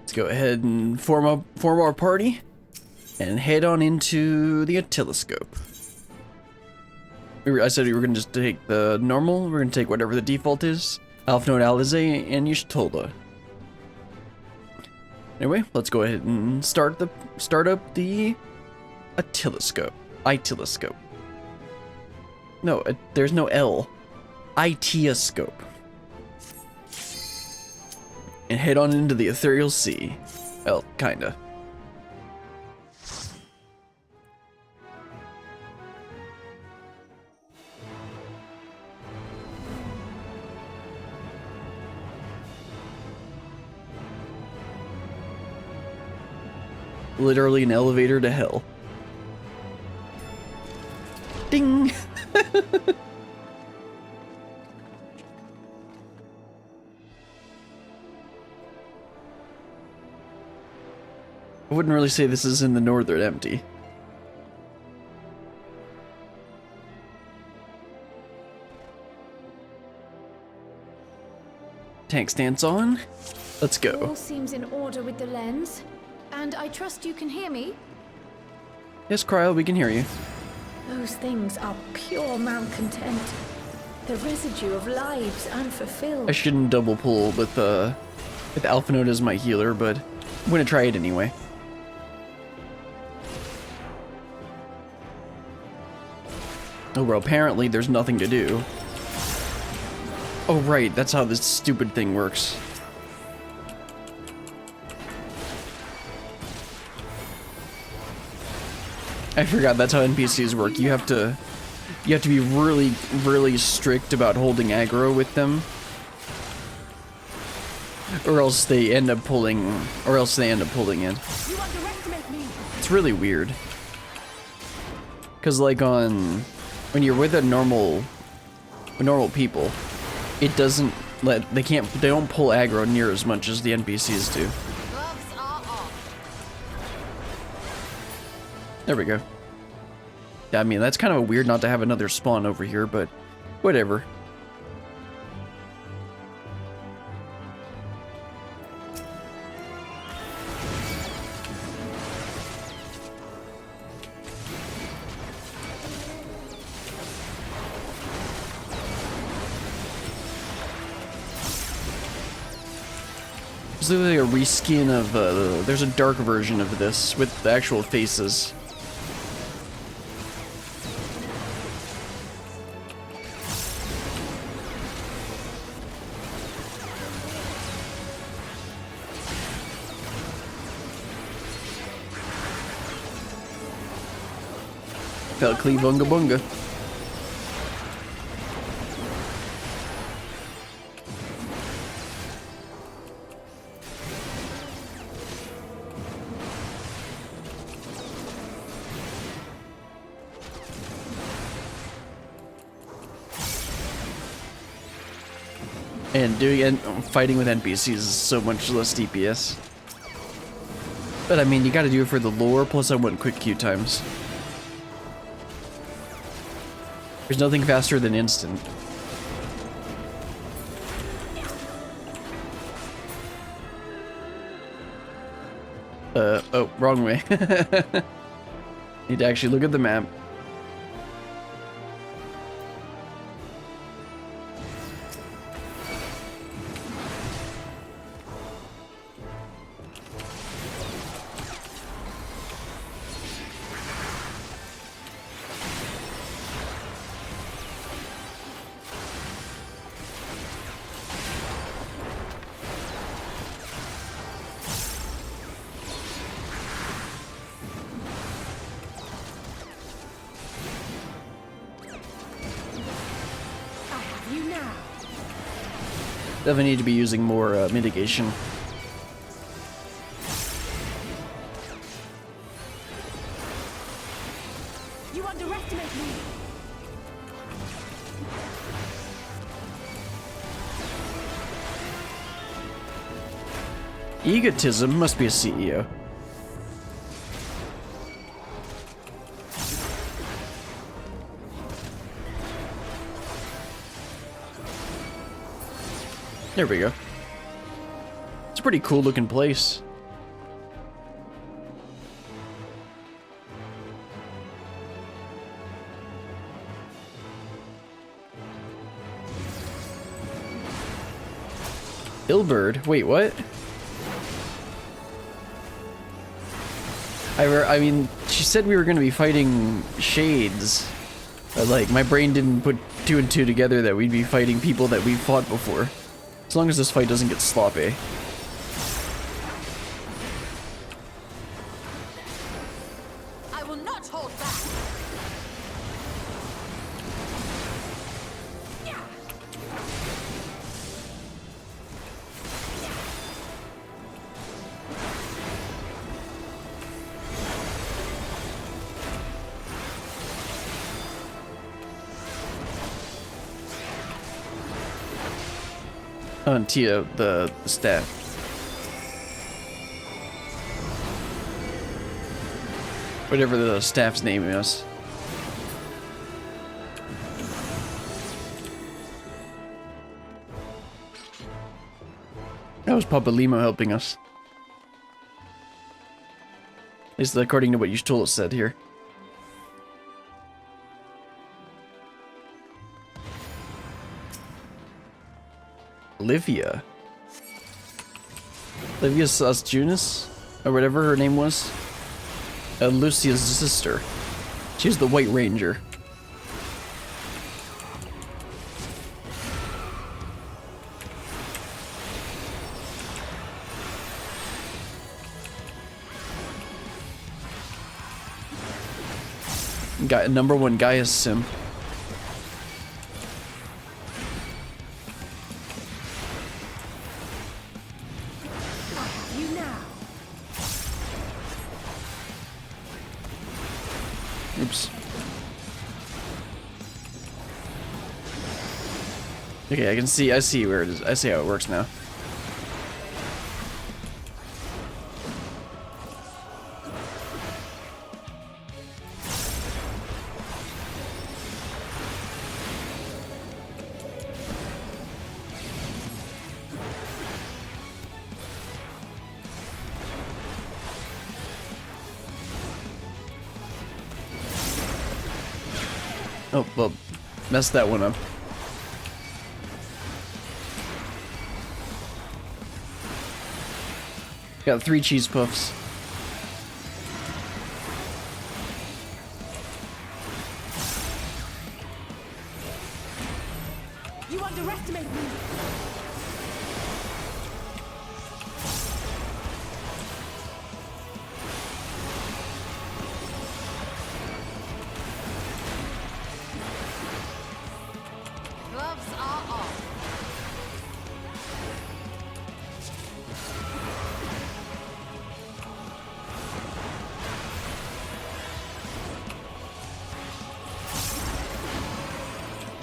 Let's go ahead and form our party and head on into the Atiloscope. I said we were going to just take the normal. We're going to take whatever the default is. Alphanode Alizé and Y'shtola. Anyway, let's go ahead and start up the Atiloscope. Itiloscope. No, there's no L. Itioscope. And head on into the Ethereal Sea. Well, kinda. Literally an elevator to hell. Ding! I wouldn't really say this is in the Northern Empty. Tank stance on. Let's go. All seems in order with the lens. And I trust you can hear me? Yes, Cryo, we can hear you. Those things are pure malcontent. The residue of lives unfulfilled. I shouldn't double pull with Alphanode as my healer, but I'm gonna try it anyway. Oh, well, apparently there's nothing to do. Oh, right, that's how this stupid thing works. I forgot that's how NPCs work. You have to be really, really strict about holding aggro with them, or else they end up pulling. It. It's really weird. Cause like when you're with normal people, it doesn't they don't pull aggro near as much as the NPCs do. There we go. I mean, that's kind of weird not to have another spawn over here, but whatever. It's literally a reskin of, there's a dark version of this with the actual faces. Felt cleave bunga bunga. And fighting with NPCs is so much less DPS. But I mean, you gotta do it for the lore, plus I want quick queue times. There's nothing faster than instant. Oh, wrong way. Need to actually look at the map. Definitely need to be using more mitigation. You underestimate me. Egotism must be a CEO. There we go. It's a pretty cool looking place. Ilbird? Wait, what? I mean, she said we were going to be fighting shades. But, like, my brain didn't put two and two together that we'd be fighting people that we've fought before. As long as this fight doesn't get sloppy. I will not hold back. On Tia, the staff. Whatever the staff's name is. That was Papa Limo helping us. At least according to what you told us said here. Livia. Livia Sasjunis? Or whatever her name was. Lucia's sister. She's the White Ranger. Got #1 Gaius sim. Oops. Okay, I see where it is. I see how it works now. Oh, well, messed that one up. Got 3 cheese puffs. You underestimate me. Gloves are off.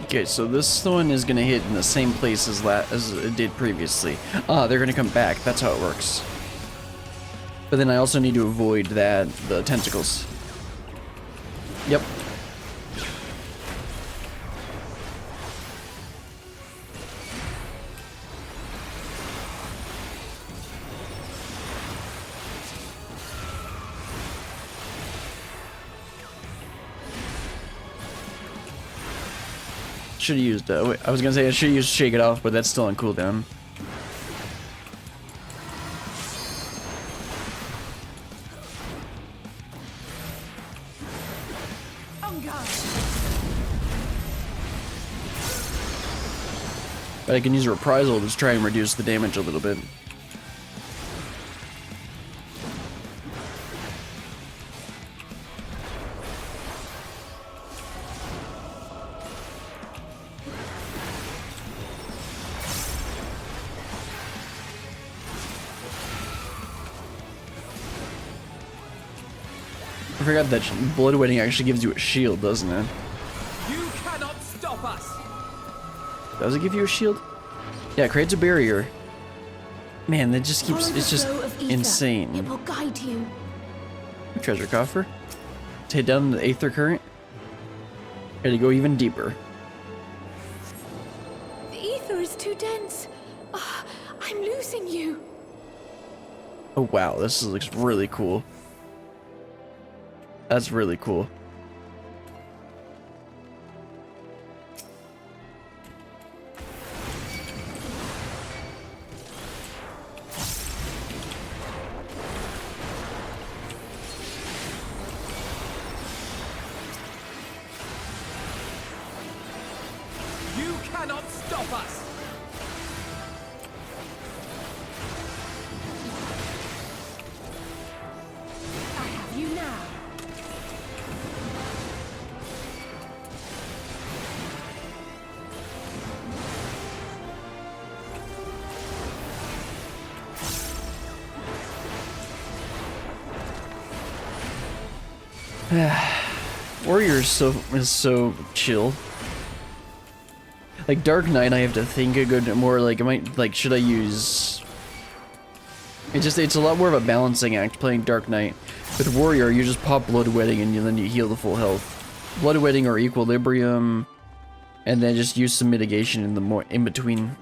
Okay, so this one is gonna hit in the same place as it did previously. Ah, they're gonna come back. That's how it works. But then I also need to avoid the tentacles. Yep. Should have used, wait, I was gonna say I should have used Shake It Off, but that's still on cooldown. But I can use a reprisal to try and reduce the damage a little bit. I forgot that bloodwetting actually gives you a shield, doesn't it? You cannot stop us. Does it give you a shield? Yeah, it creates a barrier. Man, that just keeps, Follow it's the just flow of ether. insane. It will guide you. Treasure coffer. To hit down the aether current. And to go even deeper. The ether is too dense. Ah, I'm losing you. Oh wow, this looks really cool. That's really cool. You cannot stop us. I have you now. Warrior is so chill. Like Dark Knight, I have to think a good more like should I use? It's a lot more of a balancing act playing Dark Knight. With Warrior, you just pop Bloodwetting and then you heal the full health. Bloodwetting or Equilibrium, and then just use some mitigation in the in between.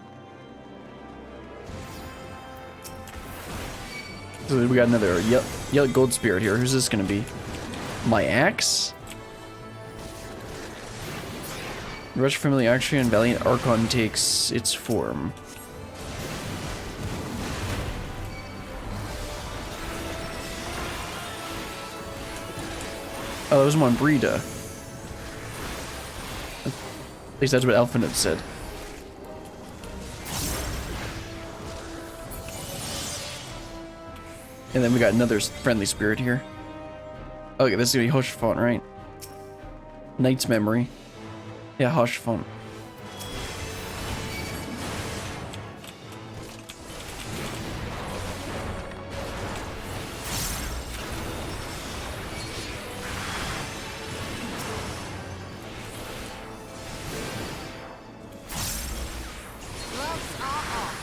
So we got another yellow gold spirit here. Who's this gonna be? My axe? Rush Family Action and Valiant Archon takes its form. Oh, that was Monbrita. At least that's what Elfinite said. And then we got another friendly spirit here. Okay, this is gonna be Hushfont, right? Knight's Memory. Yeah, Hushfont. Gloves are off.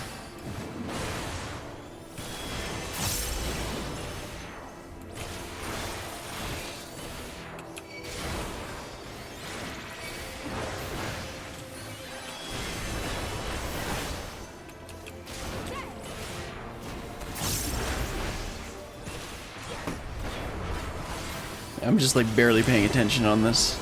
I'm just like barely paying attention on this.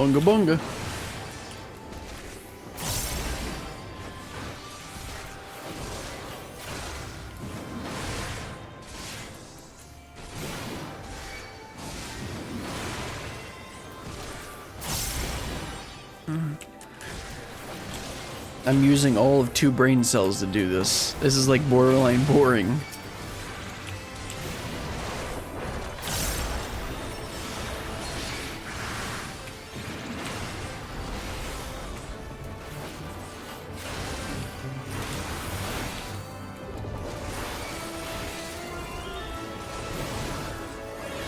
Unga bunga. I'm using all of 2 brain cells to do this. This is like borderline boring.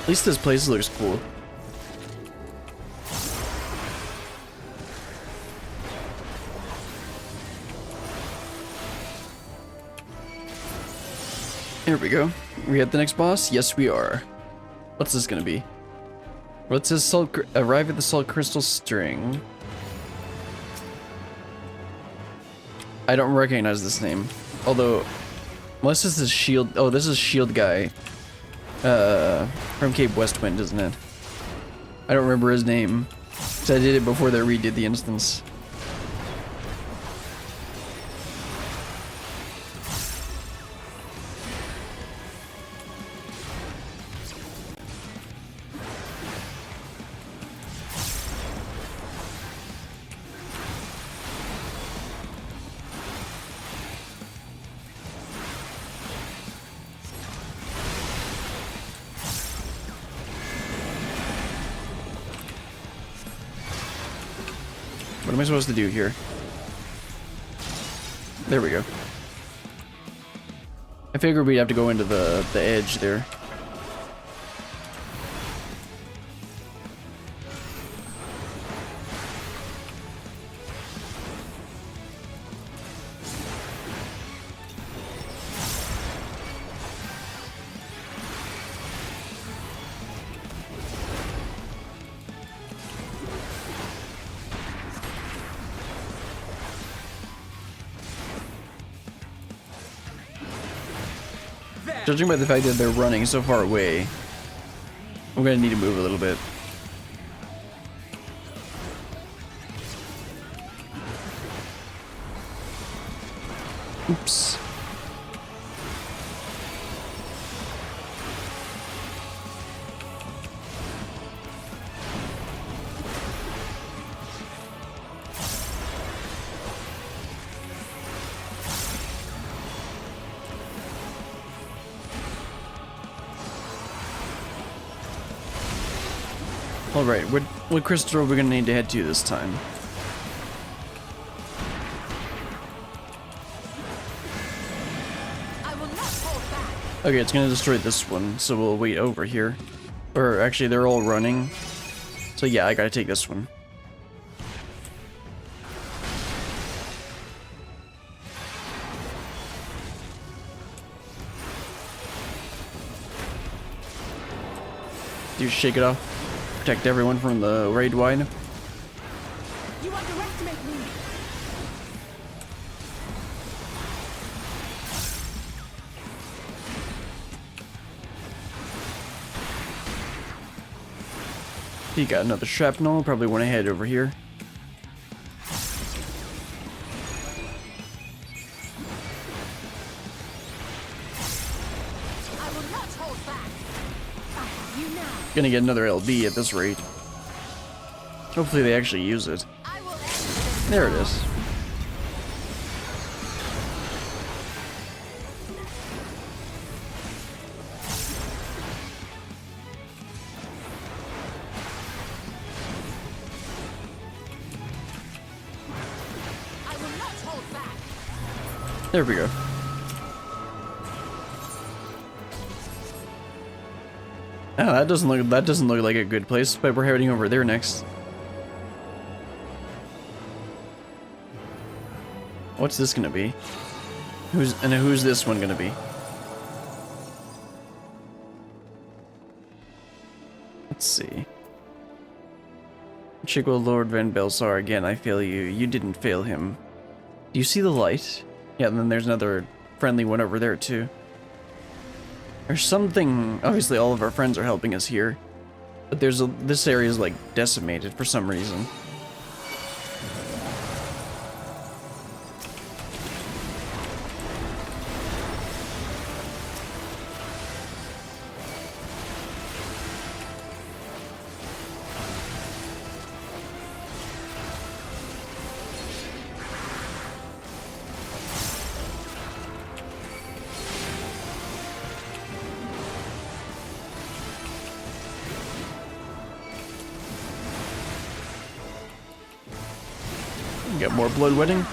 At least this place looks cool. Here we go. We at the next boss? Yes, we are. What's this gonna be? What's this? Arrive at the salt crystal string. I don't recognize this name. Although, unless this is Shield. Oh, this is Shield guy. From Cape Westwind, isn't it? I don't remember his name. Because I did it before they redid the instance. What am I supposed to do here? There we go. I figured we'd have to go into the edge there. Judging by the fact that they're running so far away, I'm gonna need to move a little bit. Oops. Alright, what crystal are we gonna need to head to this time? Okay, it's gonna destroy this one, so we'll wait over here. Or actually, they're all running. So yeah, I gotta take this one. Do you shake it off? Protect everyone from the raid wide. You underestimate me. He got another shrapnel. Probably want to head over here. I will not hold back. I have you now. Gonna get another LB at this rate. Hopefully they actually use it. There it is. I will not hold back. There we go. Oh, that doesn't look like a good place, but we're heading over there next. What's this gonna be? Who's this one gonna be? Let's see. Chigwell Lord Van Belsar again, I fail you. You didn't fail him. Do you see the light? Yeah, and then there's another friendly one over there too. There's something. Obviously all of our friends are helping us here. But this area is like decimated for some reason. Get more bloodwetting.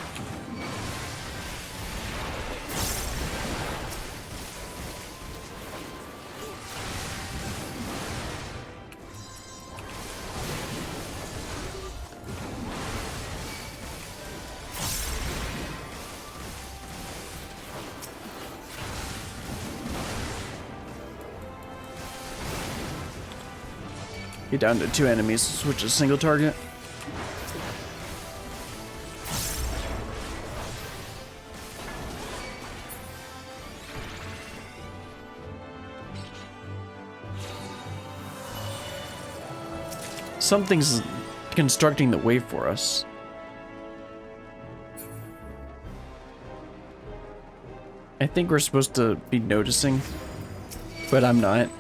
Get down to 2 enemies, switch to single target. Something's constructing the way for us. I think we're supposed to be noticing, but I'm not.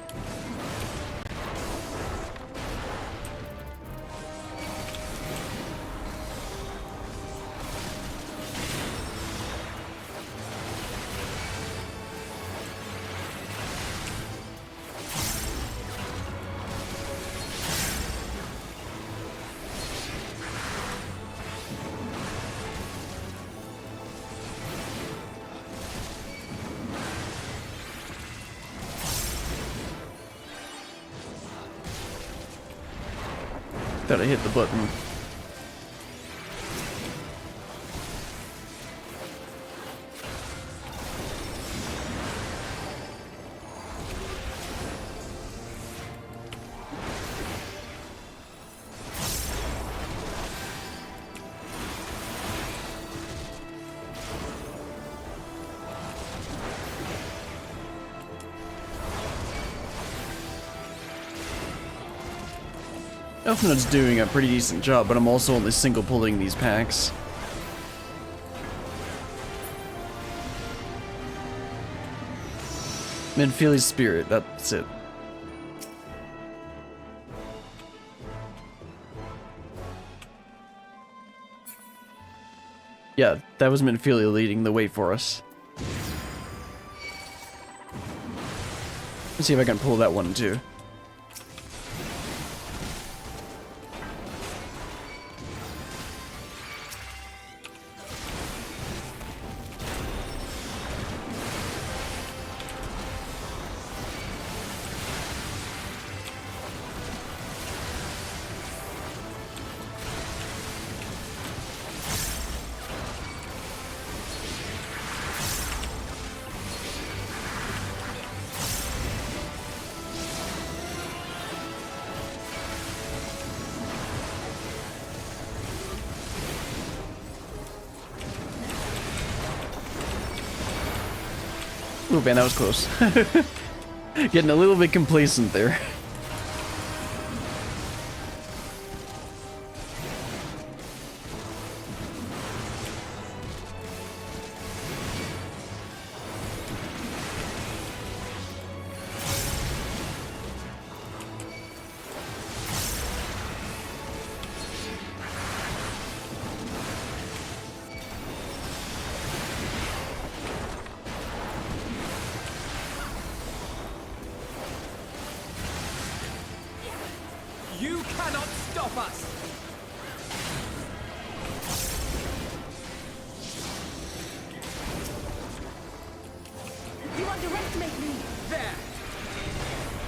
Thought I hit the button. Elfnut's doing a pretty decent job, but I'm also only single pulling these packs. Minfili's spirit, that's it. Yeah, that was Minfilia leading the way for us. Let's see if I can pull that one too. Ooh, man, that was close. Getting a little bit complacent there. You cannot stop us! You underestimate me! There!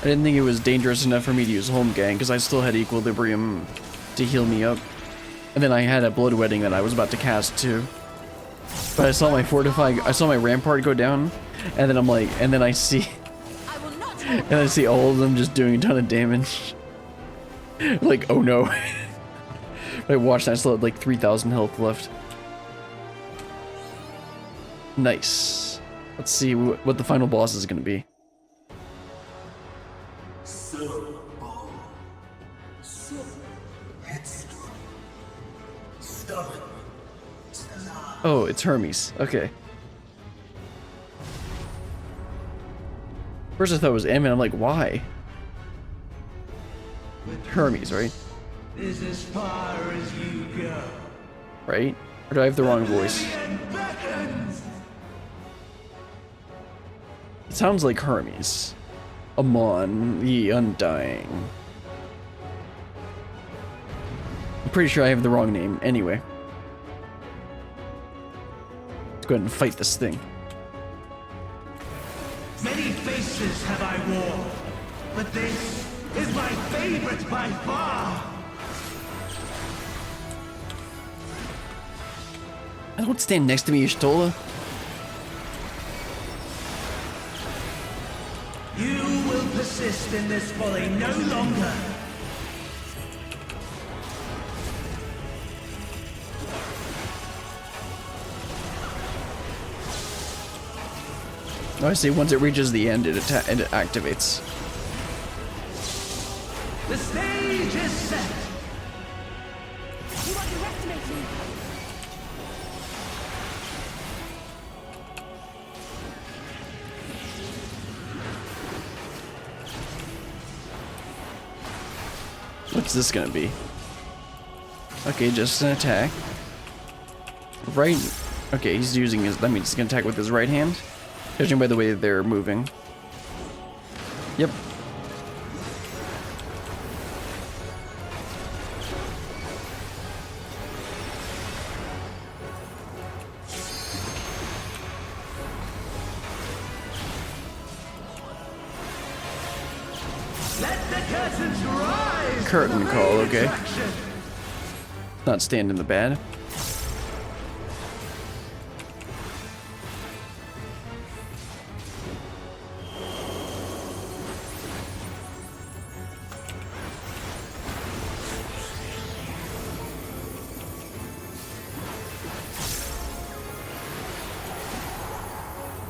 I didn't think it was dangerous enough for me to use Home Gang because I still had Equilibrium to heal me up. And then I had a Bloodwetting that I was about to cast too. But I saw my Rampart go down, and then I'm like, and then I see all of them just doing a ton of damage. Like, oh no. I watched that, I still had like 3,000 health left. Nice. Let's see what the final boss is going to be. Oh, it's Hermes. Okay. First I thought it was M, and I'm like, why? Hermes, right? Is as far as you go. Right? Or do I have the wrong voice? It sounds like Hermes. Amon, the Undying. I'm pretty sure I have the wrong name. Anyway. Let's go ahead and fight this thing. Many faces have I worn, but this is my favorite by far. Don't stand next to me, Y'shtola. You will persist in this folly no longer. I see, once it reaches the end, it activates. The stage is set. You underestimate me. What's this gonna be? Okay, just an attack. Right. Okay, he's using his. That means he's gonna attack with his right hand. Judging by the way they're moving. Yep. Let the curtains rise. Curtain call, okay. Not stand in the bad.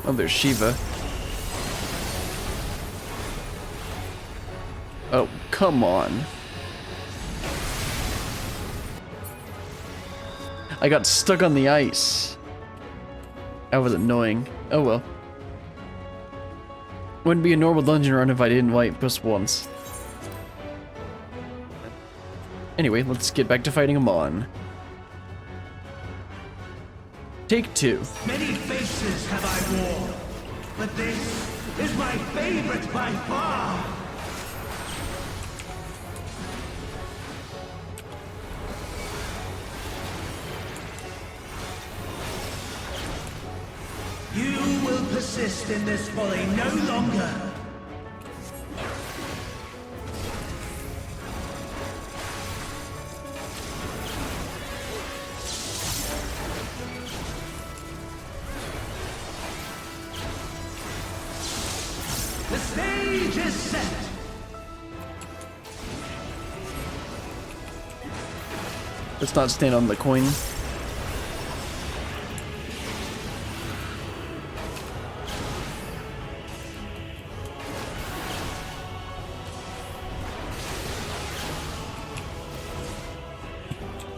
Oh, there's Shiva. Oh, come on. I got stuck on the ice. That was annoying. Oh well. Wouldn't be a normal dungeon run if I didn't wipe this once. Anyway, let's get back to fighting Amon. Take 2. Many faces have I worn, but this is my favorite by far. You will persist in this folly no longer. The stage is set. Let's not stand on the coin.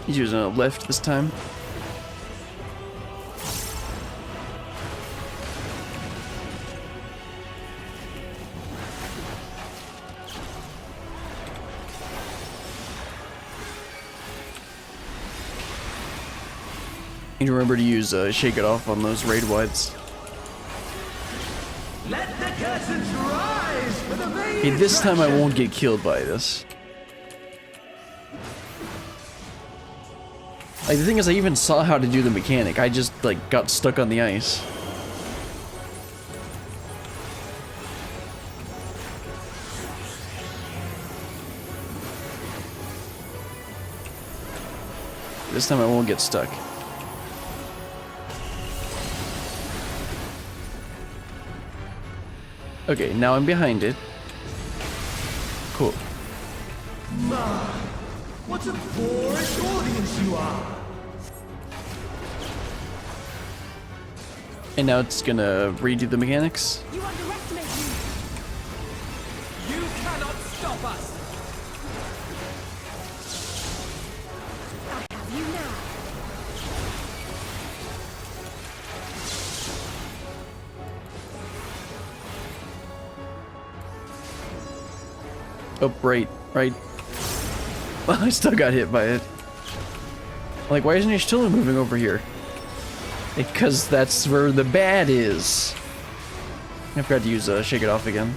He's using a lift this time. Need to remember to use Shake It Off on those raid wides. Let the curtains rise for the main Hey, this time I attraction. won't get killed by this. Like, the thing is, I even saw how to do the mechanic. I just, like, got stuck on the ice. This time I won't get stuck. Okay, now I'm behind it. Cool. My, what a boorish audience you are. And now it's gonna redo the mechanics. You underestimate me. You cannot stop us. I have you now. Oh, right. I still got hit by it. Like, why isn't he still moving over here? Because that's where the bad is. I forgot to use Shake It Off again.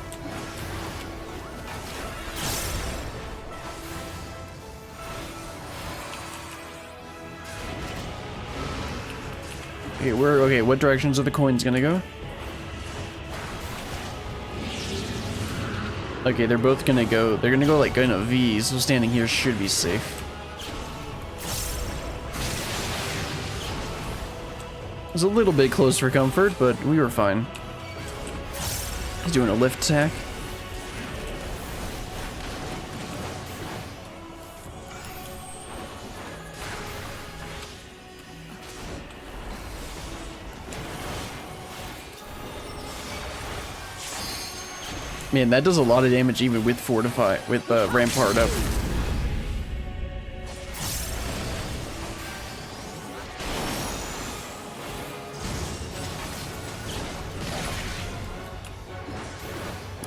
Okay, what directions are the coins gonna go? Okay, they're both gonna go, they're gonna go like in a V, so standing here should be safe. It was a little bit close for comfort, but we were fine. He's doing a lift attack. Man, that does a lot of damage even with Rampart up.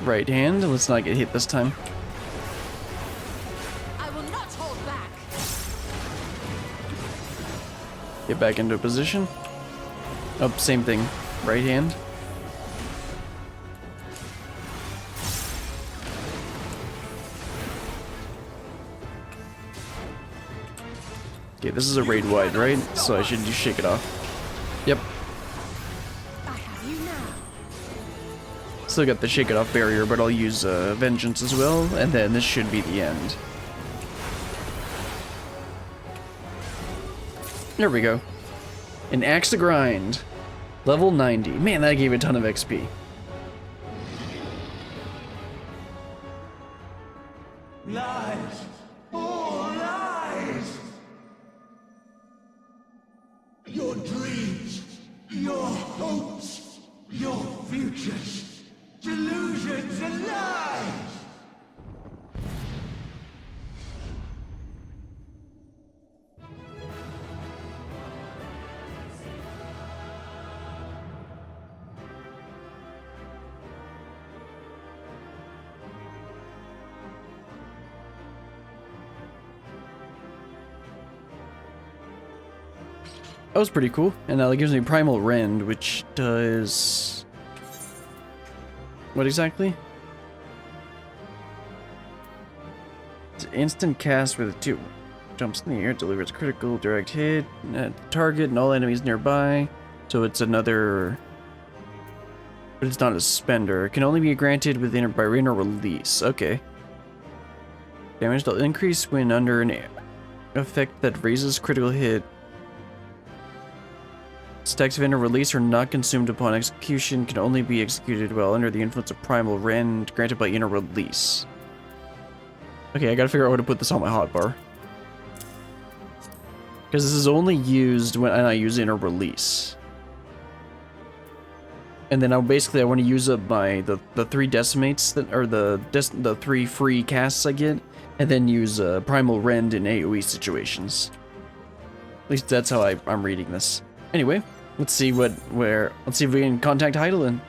Right hand, let's not get hit this time. I will not hold back. Get back into position. Oh, same thing. Right hand. Okay, this is a raid wide, right? So I should just Shake It Off. Yep. Still got the Shake It Off barrier, but I'll use Vengeance as well, and then this should be the end. There we go. An Axe to Grind. Level 90. Man, that gave a ton of XP. Lies! All lies! Your dreams, your hopes, your futures, delusions and lies! That was pretty cool. And now it gives me Primal Rend, which does... What exactly? It's an instant cast with 2 jumps in the air, delivers a critical direct hit at the target and all enemies nearby. So it's another... But it's not a spender. It can only be granted by inner release. Okay. Damage will increase when under an effect that raises critical hit. Stacks of inner release are not consumed upon execution, can only be executed while under the influence of Primal Rend, granted by inner release. Okay, I gotta figure out how to put this on my hotbar. Because this is only used when I use inner release. And then I want to use up the 3 decimates that are the 3 free casts I get, and then use Primal Rend in AoE situations. At least that's how I'm reading this. Anyway, let's see if we can contact Hydaelyn.